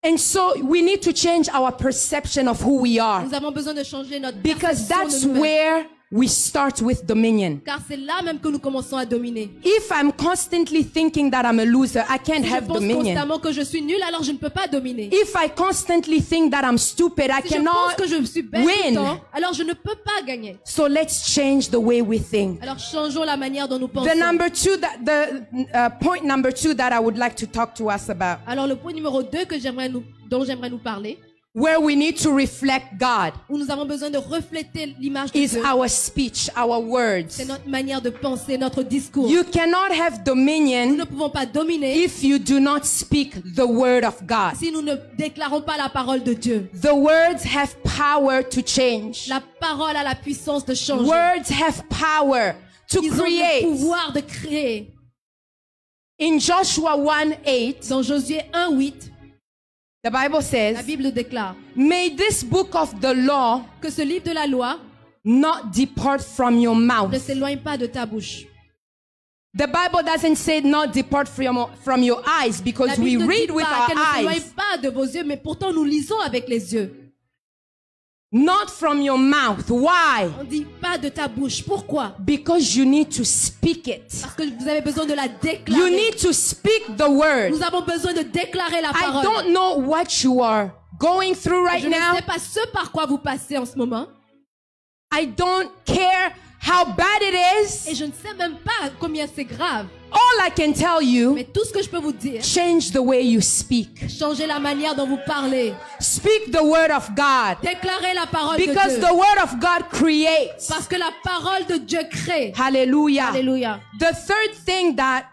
And so we need to change our perception of who we are, Nous avons besoin de changer notre because perception that's de nous-mêmes. where we start with dominion. Car c'est là même que nous commençons à dominer. If I'm constantly thinking that I'm a loser, I can't Si je have pense dominion. constamment que je suis nul, alors je ne peux pas dominer. If I constantly think that I'm stupid, I Si je pense cannot que je suis bête tout win. le temps, alors je ne peux pas gagner. So let's change the way we think. Alors changeons la manière dont nous pensons. Point number two that I would like to talk to us about, Alors le point numéro 2 dont j'aimerais nous parler, where we need to reflect God, où nous avons besoin de refléter l'image de is Dieu, our speech, our words. c'est notre manière de penser, notre discours. You cannot have Nous dominion ne pouvons pas dominer if you do not speak the word of God. si nous ne déclarons pas la parole de Dieu. The words have power to change. La parole a la puissance de changer. Words have power to Ils ont le create. pouvoir de créer. In Joshua 1:8, Dans Josué 1:8, the Bible la says, Bible déclare "May this book of the law que ce livre de la loi not depart from your mouth." ne s'éloigne pas de ta bouche. The Bible doesn't say not depart from your eyes, La because we Bible ne read dit with pas our qu'elle ne s'éloigne eyes, pas de vos yeux, mais pourtant nous lisons avec les yeux. not from your mouth. Why? On dit pas de ta bouche. Pourquoi? Because you need to speak it. Parce que vous avez besoin de la You déclarer. need to speak the word. Nous avons besoin de déclarer la I parole. don't know what you are going through right Je ne now. sais pas ce par quoi vous passez en ce moment. I don't care how bad it Et is. je ne sais même pas combien c'est grave. All I can tell you, Mais tout ce que je peux vous dire, change the way you speak. changez la manière dont vous parlez. Speak the word of God. Déclarez la parole de Because Dieu. the word of God creates. Parce que la parole de Dieu crée. Hallelujah. Alléluia. The third thing that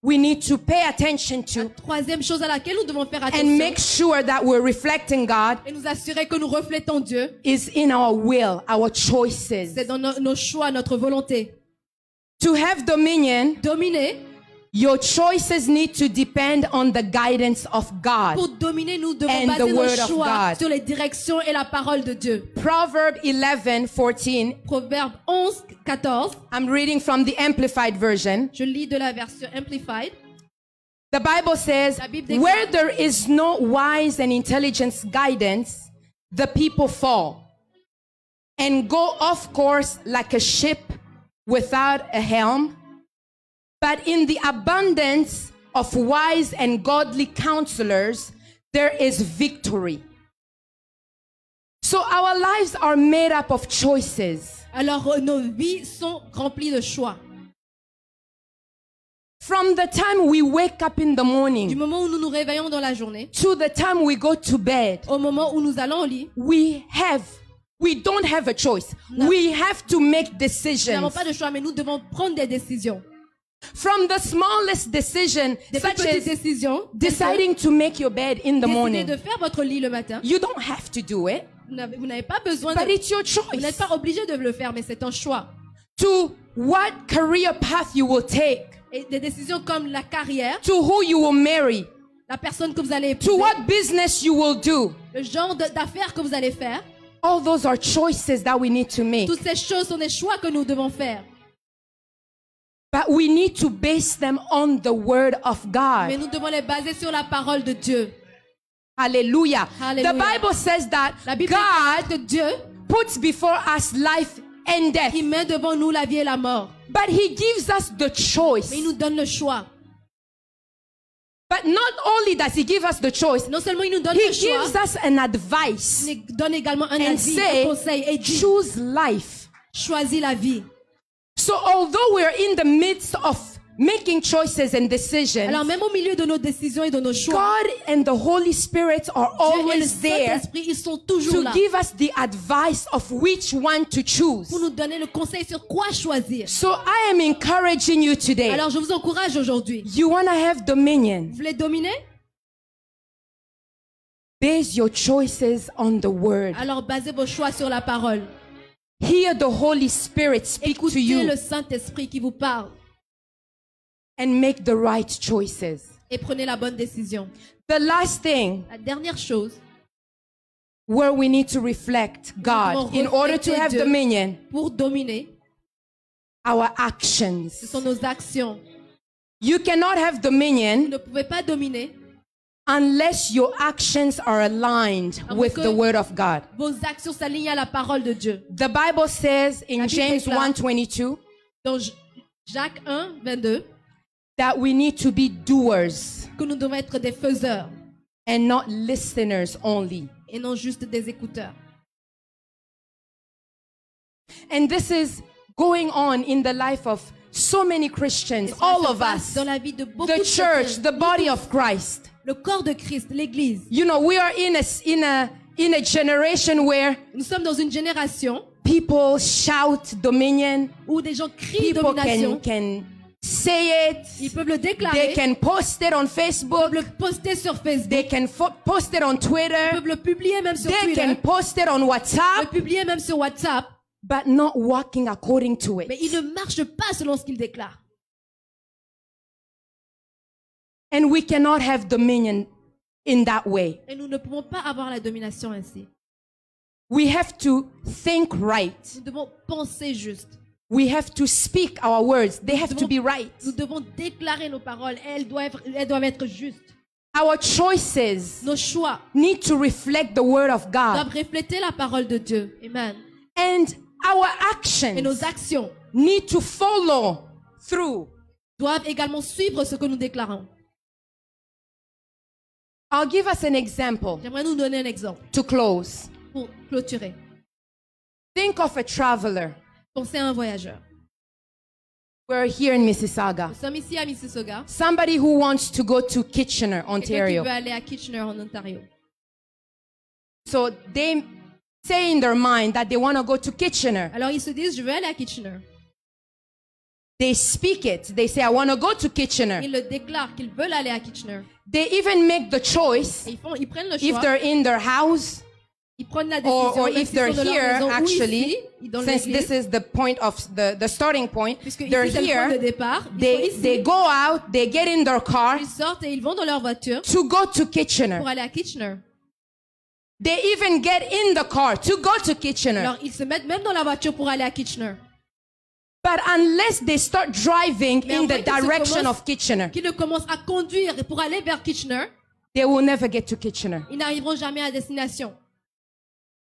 we need to pay attention La to troisième chose à laquelle nous devons faire and attention make sure that we're reflecting God et nous assurer que nous reflétons Dieu, is in our will, our choices. c'est dans nos choix, notre volonté. To have dominion, Dominer, your choices need to depend on the guidance of God. pour dominer, nous devons And baser the nos word of choix God. sur les directions et la parole de Dieu. Proverb 11:14. Proverbe 11, 14. I'm reading from the Amplified Version. Je lis de la version Amplified. The Bible says, La Bible déclare, where there is no wise and intelligent guidance, the people fall and go off course like a ship without a helm. But in the abundance of wise and godly counselors, there is victory. So our lives are made up of choices. Alors nos vies sont remplies de choix. From the time we wake up in the Du morning moment où nous nous réveillons dans la journée, to the time we go to bed, au moment où nous allons au lit, we don't have a choice. No. We have to make nous n'avons decisions. pas de choix, mais nous devons prendre des décisions. From the smallest decision, Des such petites as décisions. deciding to make your bed in the Décider morning. de faire votre lit le matin. You don't have to do it, Vous n'avez pas besoin but de... it's your Vous n'êtes choice. pas obligé de le faire, mais c'est un choix. To what career path you will take, Et des décisions comme la carrière, to who you will marry, la personne que vous allez to épouser, what business you will do. le genre d'affaires que vous allez faire. All those are choices that we need to make. Toutes ces choses sont des choix que nous devons faire. But we need to base them on the word of Mais God. nous devons les baser sur la parole de Dieu. Hallelujah. Hallelujah. The Bible says that La Bible God dit que Dieu, puts before us life and death. il met devant nous la vie et la mort. But he gives us the choice. Mais il nous donne le choix. But not only does he give us the choice, Non seulement il nous donne he le choix, gives us an advice il nous donne également un and avis, un say, conseil et dit, choose life. choisis la vie. So although we're in the midst of making choices and decisions, Alors même au milieu de nos décisions et de nos choix, God and the Holy Spirit are Dieu et le always there Saint-Esprit, ils sont toujours to là give us the advice of which one to choose. pour nous donner le conseil sur quoi choisir. So I am encouraging you today. Alors je vous encourage aujourd'hui. You want to have dominion. Vous voulez dominer? Base your choices on the word. Alors basez vos choix sur la parole. Hear the Holy Spirit speak to Écoutez you le Saint-Esprit qui vous parle and make the right choices. et prenez la bonne décision. The last thing La dernière chose, where we need to reflect God in order to have dominion, pour dominer, our ce actions. sont nos actions. You cannot have Vous dominion ne pouvez pas dominer. unless your actions are aligned with the word of God. Vos actions s'alignent à la parole de Dieu. The Bible says in La Bible James déclare- 1:22 Dans Jacques 1, 22, that we need to be doers que nous devons être des faiseurs and not listeners only. et non juste des écouteurs. And this is going on in the life of so many Christians, Et cela all se of passe us, dans la vie de beaucoup the de church, chrétiens. the body of Christ. Le corps de Christ, l'Église. You know, we are in a generation where Nous sommes dans une génération people shout dominion, où des gens crient people domination. can say Ils it, peuvent le they déclarer, can post it on ils Facebook, peuvent le poster sur Facebook, they can post it on ils Twitter, peuvent le publier même sur they Twitter, can post it on le WhatsApp, publier même sur WhatsApp, but not walking according to mais it. ils ne marchent pas selon ce qu'ils déclarent. And we cannot have dominion in that way. Et nous ne pouvons pas avoir la domination ainsi. We have to think right. Nous devons penser juste. We have to speak our words. They have to be right. Nous devons déclarer nos paroles. Elles doivent être justes. Our choices Nos choix need to reflect the word of God. doivent refléter la parole de Dieu. Amen. And our Et nos actions actions need to follow through. doivent également suivre ce que nous déclarons. I'll give us an example J'aimerais nous donner un exemple to close. pour clôturer. Think of a traveler. Pensez à un voyageur. We're here in Mississauga. Nous sommes ici à Mississauga. Somebody who wants to go to Kitchener, Quelqu'un qui Ontario. veut aller à Kitchener en Ontario. So they say in their mind that they want to go to Kitchener. Alors ils se disent, je veux aller à Kitchener. They speak it. They say, I want to go to Kitchener. Ils le déclarent qu'ils veulent aller à Kitchener. They even make the choice Et ils prennent le if choix. they're in their house Ils prennent la décision. or même if s'ils they're sont de leur here, maison ou actually, ici, dans since l'église, this is the point of the starting point, puisque ici, they're c'est le point de here, départ. Ils sont they ici, go out, they get in their car ils sortent et ils vont dans leur voiture to go to Kitchener. pour aller à Kitchener. They even get in the car to go to Kitchener. Alors, ils se mettent même dans la voiture pour aller à Kitchener. But unless they start driving Mais in avant the qu'ils se direction commencent- of Kitchener, Qu'ils ne commencent à conduire pour aller vers Kitchener, they will never get to Kitchener. ils n'arriveront jamais à destination.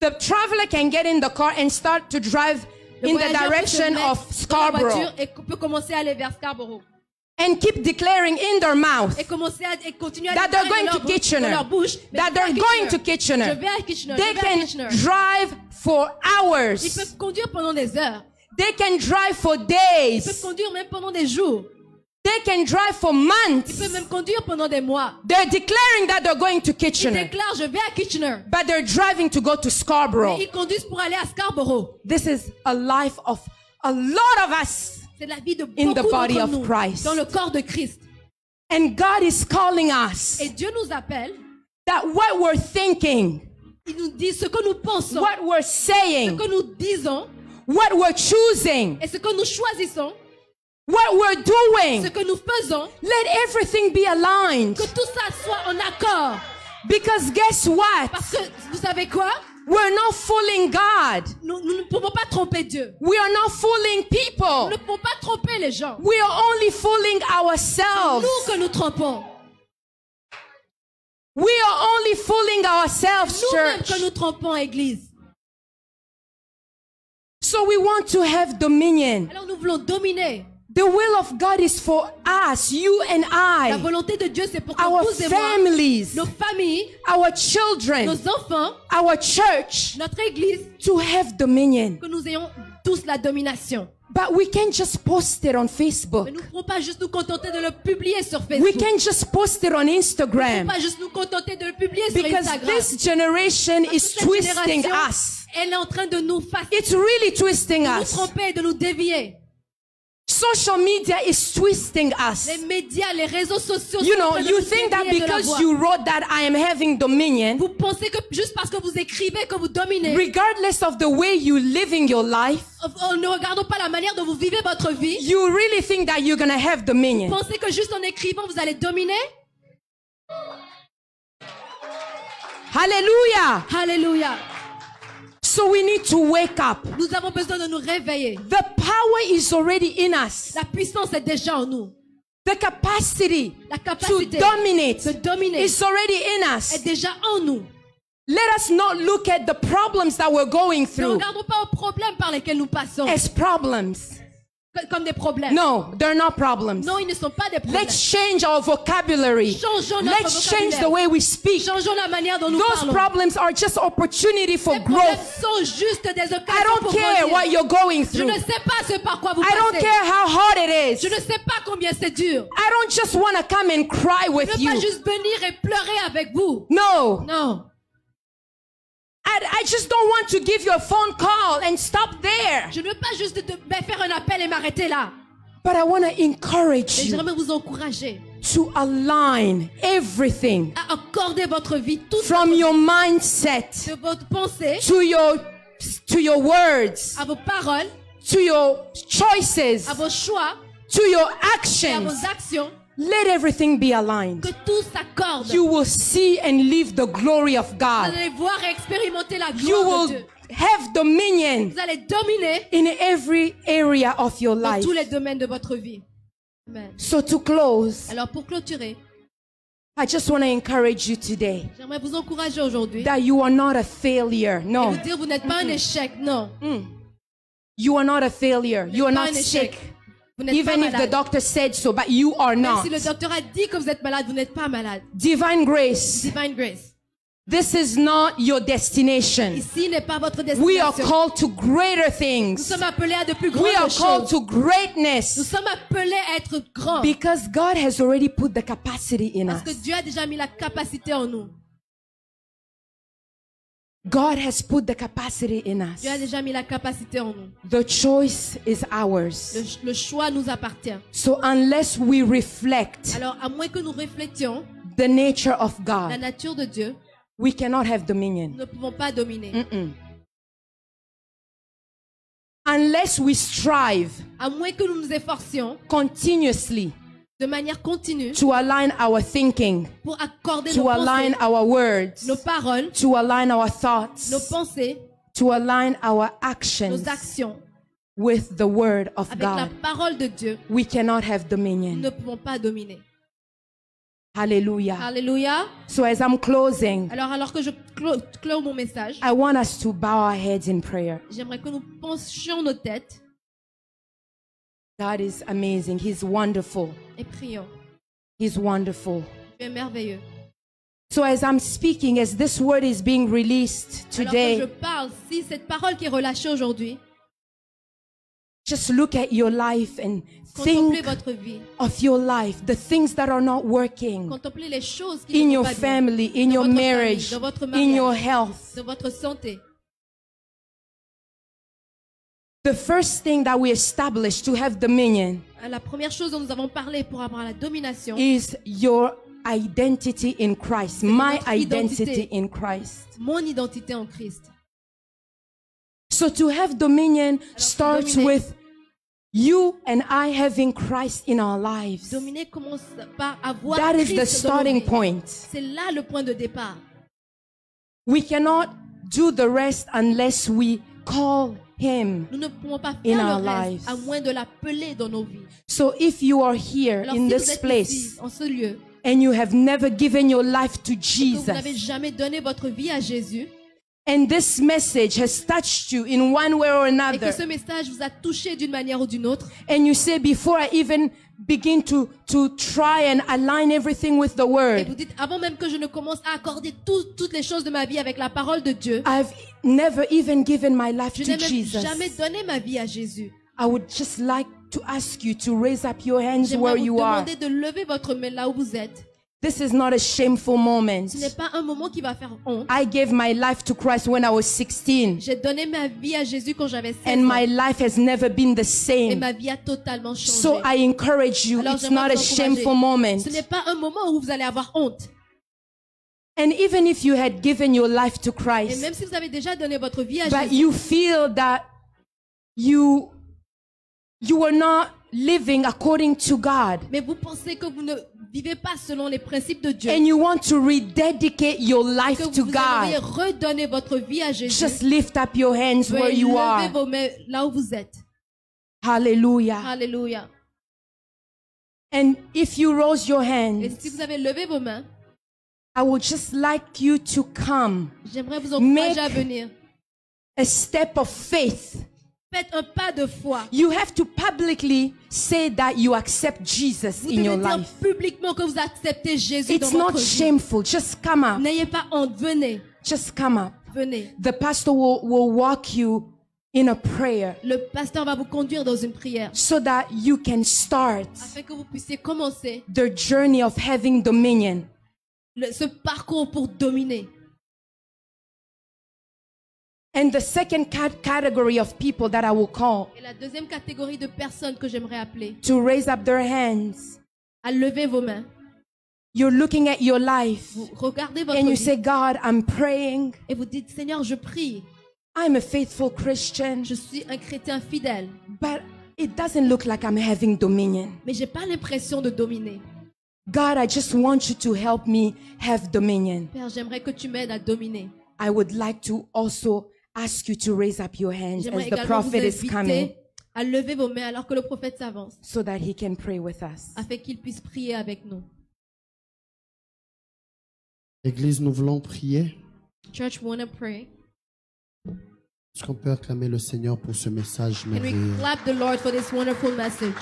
The traveler can get in the car and start to drive Le in the voyageur peut se direction mettre of dans la Scarborough voiture et peut commencer à aller vers Scarborough. and keep declaring in their mouth Et continuer à that they're déclarer going to dans Kitchener, leur bouche, mais that je vais à they're going to Je Kitchener. vais à Kitchener. They Je vais à can Kitchener. drive for Ils hours. peuvent conduire pendant des heures. They can drive for Ils peuvent days. conduire même pendant des jours. They can drive for Ils months. peuvent même conduire pendant des mois. They're declaring that they're going to Ils Kitchener, déclarent, je vais à Kitchener. but they're driving to go to Mais Scarborough. ils conduisent pour aller à Scarborough. This is a life of a lot of us. C'est la vie de In the beaucoup body d'entre of nous Christ. dans le corps de Christ. And God is calling us Et Dieu nous appelle. that what we're thinking, Il nous dit ce que nous pensons, what we're ce saying, que nous disons what we're choosing, et ce que nous choisissons, what we're ce doing, que nous faisons, let everything be aligned. que tout ça soit en accord. Because guess what? Parce que vous savez quoi? We're not fooling God. Nous ne pouvons pas tromper Dieu. We are not fooling Nous people. ne pouvons pas tromper les gens. We are only fooling ourselves. Nous que nous trompons. We are only fooling ourselves, Nous-mêmes church. que nous trompons, Église. So we want to have dominion. Alors nous voulons dominer. The will of God is for us, you and La I, volonté de Dieu, c'est pour que our vous et moi, families, nos familles, our children, nos enfants, our church, notre Église, to have dominion. que nous ayons tous la domination. But we can't just post it on Mais Facebook. nous ne pouvons pas juste nous contenter de le publier sur We Facebook. can't just post it on Nous ne Instagram. pouvons pas juste nous contenter de le publier sur Because Instagram. this generation Parce que is cette twisting génération, us. elle est en train de nous faire It's really twisting nous us. tromper, de nous dévier. Social media is twisting us. Les médias, les réseaux sociaux You sont en know, train de you nous think that dévier de la because voie. you wrote that I am having dominion, Vous pensez que juste parce que vous écrivez que vous dominez, regardless of the way you living your life, ne regardons pas la manière dont vous vivez votre vie. you really think that you're gonna have Vous dominion. pensez que juste en écrivant, vous allez dominer? Hallelujah. Alléluia. So we need to wake up. Nous avons besoin de nous réveiller. The power is already in us. La puissance est déjà en nous. The capacity La to capacité dominate de dominer is already in us. est déjà en nous. Let us not look at the problems that we're going Ne through regardons pas aux problèmes par lesquels nous passons as problems. comme des problèmes. No, they're not problems. Non, ils ne sont pas des problèmes. Let's change our vocabulary. Changeons notre Let's change the vocabulaire. way we speak. Changeons la manière dont nous Those parlons. problems are just opportunity for Ces problèmes growth. sont juste des I occasions don't pour care grandir. what you're going Je through. ne sais pas ce par quoi vous I don't passez. care how hard it Je is. ne sais pas combien c'est dur. I don't just want to come and cry Je with ne veux pas you. juste venir et pleurer avec vous. No. Non. I just don't want to give you a phone call and stop there. Je ne veux pas juste faire un appel et m'arrêter là. But I want to encourage Mais you j'aimerais vous encourager to align everything à accorder votre vie toute from your mindset de votre pensée to your words, à vos paroles, to your choices, à vos choix to your et à actions. vos actions. Let everything be aligned. Que tout s'accorde. You will see and live the glory of Vous God. allez voir et expérimenter la You gloire de will Dieu. have dominion Vous allez dominer in every area of your dans life. tous les domaines de votre vie. Amen. So to close, Alors pour clôturer, I just want to encourage you today j'aimerais vous encourager aujourd'hui that you are not a failure. et No, vous dire vous n'êtes pas un échec. Non, you are not a failure. You are pas not un échec. sick. Vous n'êtes pas Even if the malade. doctor said so, but you are Même not. si le docteur a dit que vous êtes malade, vous n'êtes pas malade. Divine grace. Divine grace. This is not your destination. Ici n'est pas votre We are destination. called to greater Nous things. sommes appelés à de plus We are grandes called choses. to Nous greatness sommes appelés à être grands. because God has already put the capacity in Parce que us. Dieu a déjà mis la capacité en nous. God has put the capacity in us. Dieu a déjà mis la capacité en nous. The choice is ours. Le choix nous appartient. So unless we reflect Alors, à moins que nous reflétions the nature of la God, nature de Dieu, we cannot have nous dominion. ne pouvons pas dominer. Mm-mm. Unless we strive À moins que nous nous efforcions continuously de manière continue to align our thinking, pour accorder to nos align pensées, our words, nos paroles, to align our nos thoughts, pensées, to align our nos actions actions with the word of avec la God, parole de Dieu, we cannot have nous dominion. ne pouvons pas dominer. Hallelujah. Alléluia. So as I'm closing, Alors que je clôt mon message, I want us to bow our heads in prayer. j'aimerais que nous penchions nos têtes God is amazing. He's wonderful. et prions. He's wonderful. Dieu est merveilleux. So as I'm speaking, as this word is being released Alors que je today, parle, si cette parole qui est relâchée aujourd'hui, just look at your life and contemplez think votre vie, of your life, the things that are not working contemplez les choses qui in ne your vont pas bien, family, in dans your votre marriage, famille, dans votre in your mariage, health. de votre santé. The first thing that we establish to have dominion La première chose dont nous avons parlé pour avoir la domination, is your identity in Christ, my notre identity identité. in Christ. mon identité en Christ. So to have dominion starts dominer- with you and I having Christ in our lives. Dominer commence par avoir That is Christ the dans nos starting vies. point. C'est là le point de départ. We cannot do the rest unless we call him. Nous ne pouvons pas In faire our le reste lives. à moins de l'appeler dans nos vies. So if you are here Alors in si vous this êtes place ici, en ce lieu, and you have never given your life to que vous n'avez Jesus, jamais donné votre vie à Jésus and this message has touched you in one way or et que another, ce message vous a touché d'une manière ou d'une autre, and you say, before I even begin to try and align everything with the et vous word, dites, avant même que je ne commence à accorder toutes les choses de ma vie avec la parole de Dieu, I've never even given my life je to n'ai même Jesus, jamais donné ma vie à Jésus. I would just like to ask you to raise up your hands where J'aimerais vous you are. demander de lever votre main là où vous êtes. This is not a shameful moment. Ce n'est pas un moment qui va faire honte. I gave my life to Christ when I was 16, J'ai donné ma vie à Jésus quand j'avais 16 and my ans. life has never been the Et same. ma vie a totalement changé. So I encourage you, Alors, it's j'aimerais not a vous encourager. shameful moment. Ce n'est pas un moment où vous allez avoir honte. And even if you had given your life to Et Christ, même si vous avez déjà donné votre vie à but Jésus, you feel that you are not living according to God, mais vous pensez que vous ne vivez pas selon les principes de Dieu, and you want to rededicate your life que to vous aimeriez God, redonner votre vie à Jésus, just lift up your hands where veuillez you lever are. vos mains là où vous êtes. Hallelujah. Alléluia. And if you rose your Et hands, si vous avez levé vos mains, I would just like you to come. j'aimerais vous encourager Make- à venir. A step of faith. Faites un pas de foi. You have to publicly say that you accept Jesus Vous in your devez dire life. publiquement que vous acceptez Jésus It's dans not votre vie. shameful. Just come up. N'ayez pas honte. Venez. Just come up. Venez. The pastor will walk you in a prayer Le pasteur va vous conduire dans une prière so that you can start afin que vous puissiez commencer the journey of having dominion. ce parcours pour dominer. And the second category of people that I will call Et la deuxième catégorie de personnes que j'aimerais appeler to raise up their hands. à lever vos mains. You're looking at your life Vous regardez votre and you vie say, God, I'm praying. et vous dites, Seigneur, je prie. I'm a faithful Christian, Je suis un chrétien fidèle, but it doesn't look like I'm having dominion. mais j'ai pas l'impression de dominer. God, I just want you to help me have dominion. Père, j'aimerais que tu m'aides à dominer. I would like to also ask you to raise up your hands J'aimerais as the également vous prophet is coming inviter à lever vos mains alors que le prophète s'avance, so that he can pray with us. afin qu'il puisse prier avec nous. Église, nous voulons prier. Church, we want to pray. Est-ce qu'on peut acclamer le Seigneur pour ce message Can we merveilleux? clap the Lord for this wonderful message?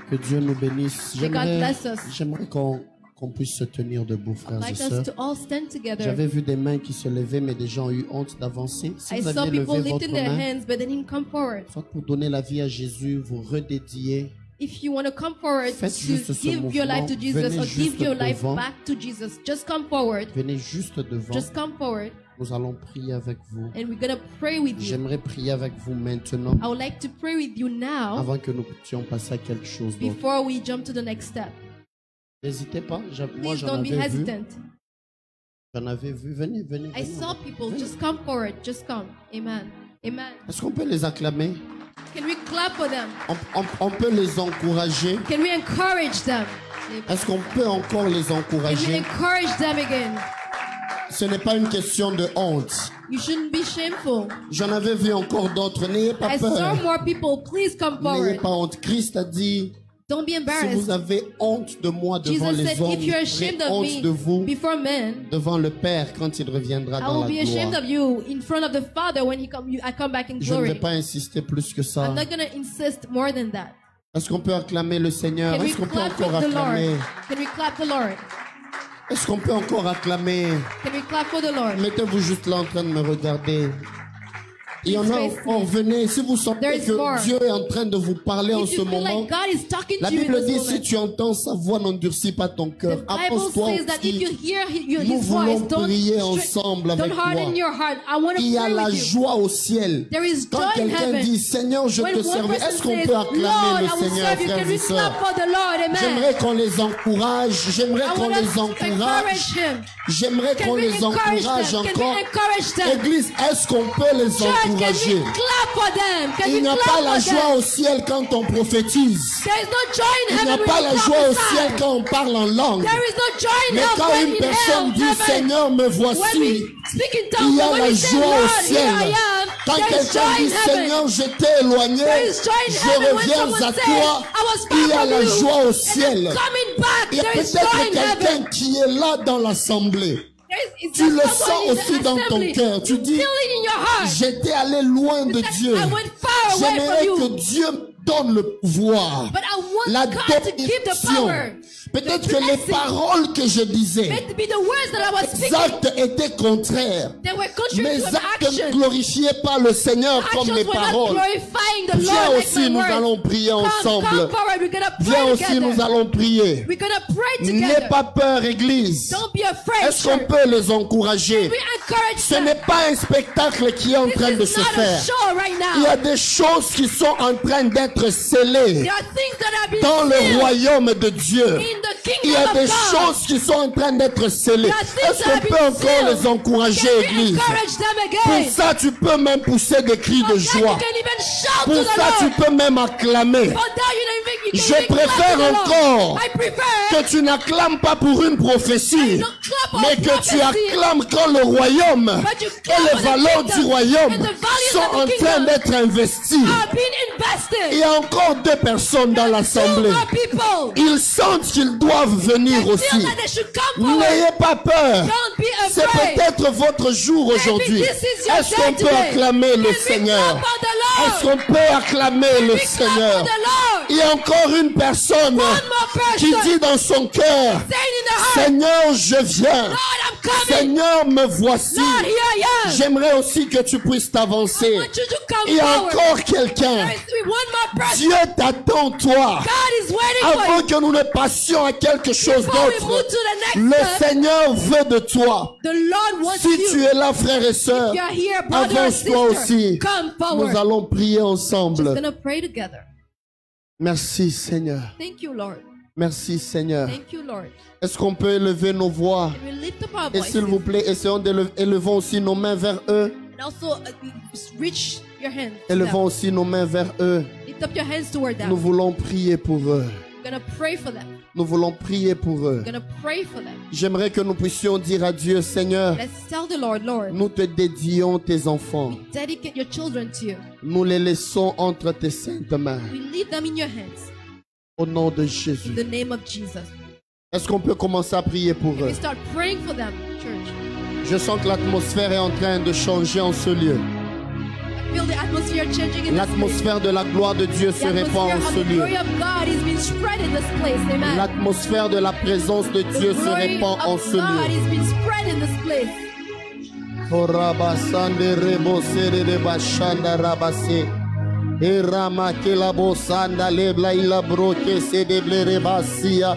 Que Dieu nous bénisse. May God bless us. J'aimerais qu'on puisse se tenir debout, frères I'd et like us sœurs. to all stand together. J'avais vu des mains qui se levaient, mais des gens ont eu honte d'avancer. Si I vous saw aviez people levé votre lifting their main, hands, but they didn't come forward. soit pour donner la vie à Jésus, vous redédier If you want to come forward Faites juste to ce give your life to mouvement. Jesus Venez or juste give your life devant. back to Jesus, just come forward. Venez juste devant. Just come forward, Nous allons prier avec vous. and we're gonna pray with you. J'aimerais prier avec vous maintenant I would like to pray with you now avant que nous puissions passer à quelque chose d'autre. before we jump to the next step. N'hésitez pas. Moi, Please don't be hesitant. J'en avais vu. Venez, venez. I venez. saw people. Just come forward. Just come. Amen. Amen. Est-ce qu'on peut les acclamer? Can we clap for them? On peut les encourager. Can we encourage them? Est-ce qu'on peut encore les Can we encourager? encourage them again? Ce n'est pas une question de honte. You shouldn't be shameful. J'en avais vu encore d'autres. N'ayez pas I saw peur. more people. Please come N'ayez forward. pas honte. Christ a dit, Don't be si embarrassed. vous avez honte de moi devant Jesus les said, hommes, if you're aurez ashamed of honte de me vous before men, devant le Père quand il reviendra I dans will la be ashamed gloire. of you in front of the Father when I come back in Je ne vais glory. pas insister plus que ça. I'm not going to insist more than that. Est-ce qu'on peut acclamer le Seigneur? Can we Est-ce qu'on peut clap encore for the acclamer? Lord? Can we clap the Lord? Est-ce qu'on peut encore acclamer? Can we clap for the Lord? Mettez-vous juste là en train de me regarder. Il y en a Please face me. encore. Venez, si vous sentez There is que more. Dieu est en train de vous parler en If ce you feel moment, like God is talking la to you in Bible this dit, moment, si tu entends sa voix, n'endurcis pas ton the cœur. Bible Appose-toi says that if you aussi. hear Nous His voulons voice, don't prier ensemble avec harden moi. your heart. I want to Il y a pray la with you. joie au ciel. There is Quand joy in quelqu'un heaven. dit, Seigneur, je When te one servis, person est-ce qu'on says, peut Lord, acclamer le I will Seigneur, serve you. frères Can et we clap sœurs? for the Lord? Amen. J'aimerais qu'on les encourage. J'aimerais I qu'on want us les to encourage. encourage him. J'aimerais Can qu'on we les encourage encourage them? Can encore. we encourage them? Église, est-ce qu'on peut les Church, can encourager? we clap for them? Can Il we n'y a clap pas la for joie them? au ciel quand on prophétise. There is no joy in Il n'y a heaven pas when la you joie au ciel prophesy. quand on parle en langue. There is no joy in Mais heaven quand when une in personne dit, heaven. Seigneur, me When voici, we speak in il tongues, y a when la we say, joie au Lord, here ciel. I am, Quand there is quelqu'un joy in dit, heaven. Seigneur, je t'ai éloigné, There is joy in je heaven when reviens someone à says, toi, I was il y a far la from you, joie au and ciel. I'm coming back. Il y a There is peut-être joy in quelqu'un heaven. qui est là dans l'assemblée. It's Tu just le someone sens in the aussi dans ton assembly. cœur. Tu You dis, feel it in your heart. j'étais allé loin de Dieu. I went far away J'aimerais from que you. Dieu me donne le pouvoir, But I want la God to give the bénédiction. power. Peut-être the que les blessing. paroles que je disais, May it be the words that I was les speaking. actes étaient contraires. They were contrary Mes to an actes ne action. glorifiaient pas le Seigneur comme Actions mes were not paroles. glorifying the Viens Lord like aussi, my nous words. allons prier ensemble. Come forward. We're gonna Viens pray aussi, together. nous allons prier. We're gonna pray N'aie together. pas peur, Église. Don't be afraid. Est-ce qu'on church. peut les encourager? We encourage Ce them. n'est pas un spectacle qui est en train de This is se not a faire. show right Il y a now. des choses qui sont en train d'être scellées There are things that have been dans le sealed royaume de Dieu. in the Il y a kingdom des of God. choses qui sont en train d'être scellées. There are things Est-ce that qu'on have peut been encore sealed. les encourager, Can we Église? encourage them Pour again? ça, tu peux même pousser des cris de For that, joie. you can even shout Pour to the ça, tu Lord. peux même acclamer. For that, you Je can even préfère clap to the Lord. encore I prefer que tu n'acclames pas pour une prophétie, don't clap mais for que tu prophecy. acclames quand le royaume But you et clap les for the valeurs kingdom. du royaume And the values sont of the en train kingdom d'être investis. are being invested. Il y a encore 2 personnes dans Two l'assemblée. more people. Ils sentent qu'ils doivent venir They aussi. feel that they should come forward. N'ayez pas peur. Don't be C'est afraid. peut-être votre jour aujourd'hui. Maybe this is your Est-ce qu'on day peut today. acclamer le Can we Seigneur? clap for the Lord? Est-ce qu'on peut acclamer le We clap Seigneur? for the Lord. Il y a encore une personne One more qui person dit dans son cœur, saying in the heart, Seigneur, je viens. Lord, I'm coming. Seigneur, me voici. Lord, here I am. J'aimerais aussi que tu puisses t'avancer. I want you to come Il y a forward. encore quelqu'un. There is one more person. Dieu t'attend, toi. God is waiting for Avant you. que nous ne passions à quelque chose Before we d'autre, move to the le next step, Seigneur veut de toi. the Lord wants Si tu you. es là, frère et sœur, If you are here, brother or avance-toi sister, aussi. come Nous forward. allons prier Just ensemble. gonna pray together. Merci, Seigneur. Thank you, Lord. Merci, Seigneur. Thank you, Lord. Est-ce qu'on peut élever nos voix? Can we lift up our Et voices s'il vous plaît, essayons d'élevons aussi nos mains vers eux. and also reach your hands to Élevons them. aussi nos mains vers eux. Lift up your hands toward them. Nous voulons prier pour eux. We're gonna pray for them. Nous voulons prier pour eux. We're gonna pray for them. J'aimerais que nous puissions dire à Dieu, Seigneur, Let's tell the Lord, Lord, nous te dédions tes enfants. dedicate your children to you. Nous les laissons entre tes saintes mains. We leave them in your hands. Au nom de In Jésus. the name of Jesus. Est-ce qu'on peut commencer à prier pour Can eux? we start praying for them, church? Je sens que l'atmosphère est en train de changer en ce lieu. I feel the atmosphere changing in this place. L'atmosphère de la gloire de Dieu The se répand atmosphere en of ce the lieu. glory of God is being spread in this place. Amen. L'atmosphère de la présence de The Dieu se glory répand en of ce God lieu. is being spread in this place. Korabasande rebosere de bashanda rabase. Et ramake la bosanda lebla ila broke se deblere basia.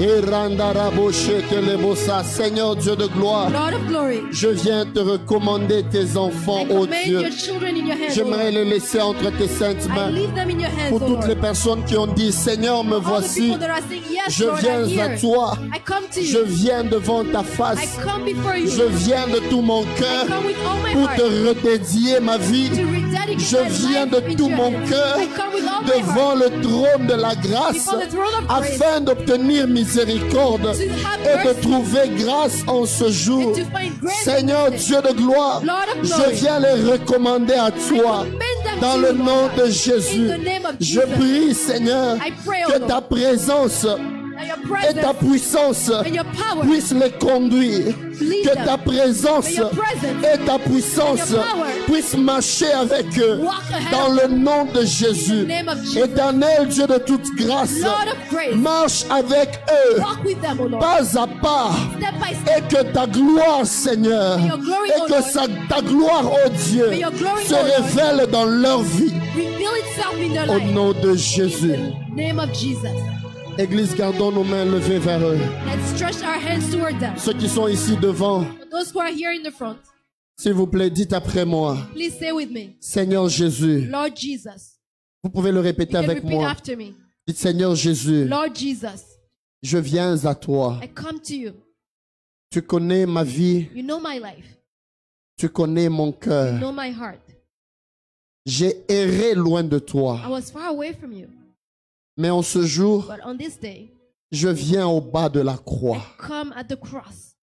Et randa raboche que le bossa. Seigneur Dieu de gloire, Lord of glory, je viens te recommander tes enfants, I oh commend Dieu. your children in your hands, O J'aimerais Lord. les laisser entre tes saintes I mains. leave them in your hands, Pour O toutes Lord. les personnes qui ont dit, Seigneur, me All the voici, people that are saying, yes, je Lord, I'm viens here. à toi, I come to je you. viens devant ta I face, come before you. je viens de tout mon I cœur come with all my pour heart te redédier ma vie. to rededicate Je my viens life de into tout your mon hands. cœur I come with all my heart devant le trône de la grâce before the throne of grace afin d'obtenir miséricorde to have et de mercy trouver grâce en ce jour. and to find grace. Seigneur in Dieu de gloire, Lord of je glory, viens les recommander à toi. commend them Dans to le you, nom Lord de God. Jésus, In the name of je Jesus. prie, Seigneur, I pray, O que Lord, ta présence that your et ta presence puissance and your power puissent les conduire. lead Que them. ta présence May your presence et ta puissance and your power puissent marcher avec eux. walk ahead Dans of le nom de Jésus. In the name of Jesus. Éternel Dieu de toute grâce, Lord of grace, marche avec eux, walk with them, O Lord, pas à pas. step by step. Et que ta gloire, Seigneur, May your glory, et O que Lord, ta gloire, oh Dieu, May your glory, se O Lord, révèle dans leur vie. reveal itself in their Au life. nom de Jésus. In the name of Jesus. Église, gardons nos mains levées vers eux. Let's stretch our hands toward them. Ceux qui sont ici devant, For those who are here in the front, s'il vous plaît, dites après moi. please say with me, Seigneur Jésus, Lord Jesus. vous pouvez le répéter You can avec repeat moi. after me. Dites Seigneur Jésus, Lord Jesus, je viens à toi. I come to you. Tu connais ma vie, You know my life. tu connais mon You cœur. know my heart. J'ai erré loin de I toi. was far away from you. Mais en ce jour, But on this day, je viens au bas de la I croix. come at the cross.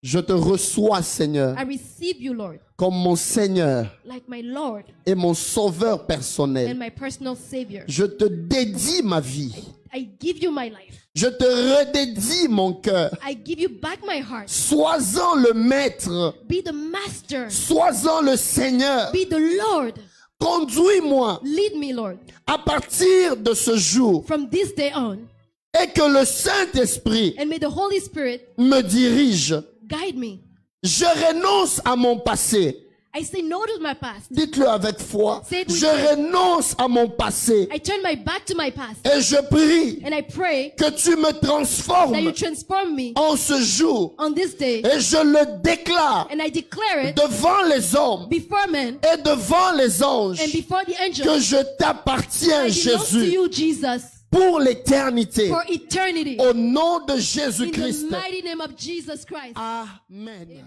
Je te reçois, Seigneur, I receive you, Lord, comme mon Seigneur like my Lord et mon Sauveur and personnel. my personal Savior. Je te dédie ma vie. I give you my life. Je te redédie mon cœur. I give you back my heart. Sois-en le maître. Be the master. Sois-en le Seigneur. Be the Lord. Conduis-moi Lead me, Lord, à partir de ce jour from this day on. et que le Saint-Esprit And may the Holy Spirit me dirige. guide me. Je renonce à mon passé. I say no to my past. Dites-le avec foi. Say it with Je faith. renonce à mon passé I turn my back to my past. et je prie And I pray que tu me that you transformes transform me en ce jour on this day. et je le déclare And I declare it devant les hommes before men et devant les anges and before the que angels. je t'appartiens, I belong to Jésus, you, Jesus, pour l'éternité. for eternity. Au nom de In the Jésus-Christ. mighty name of Jesus Christ. Amen. Amen.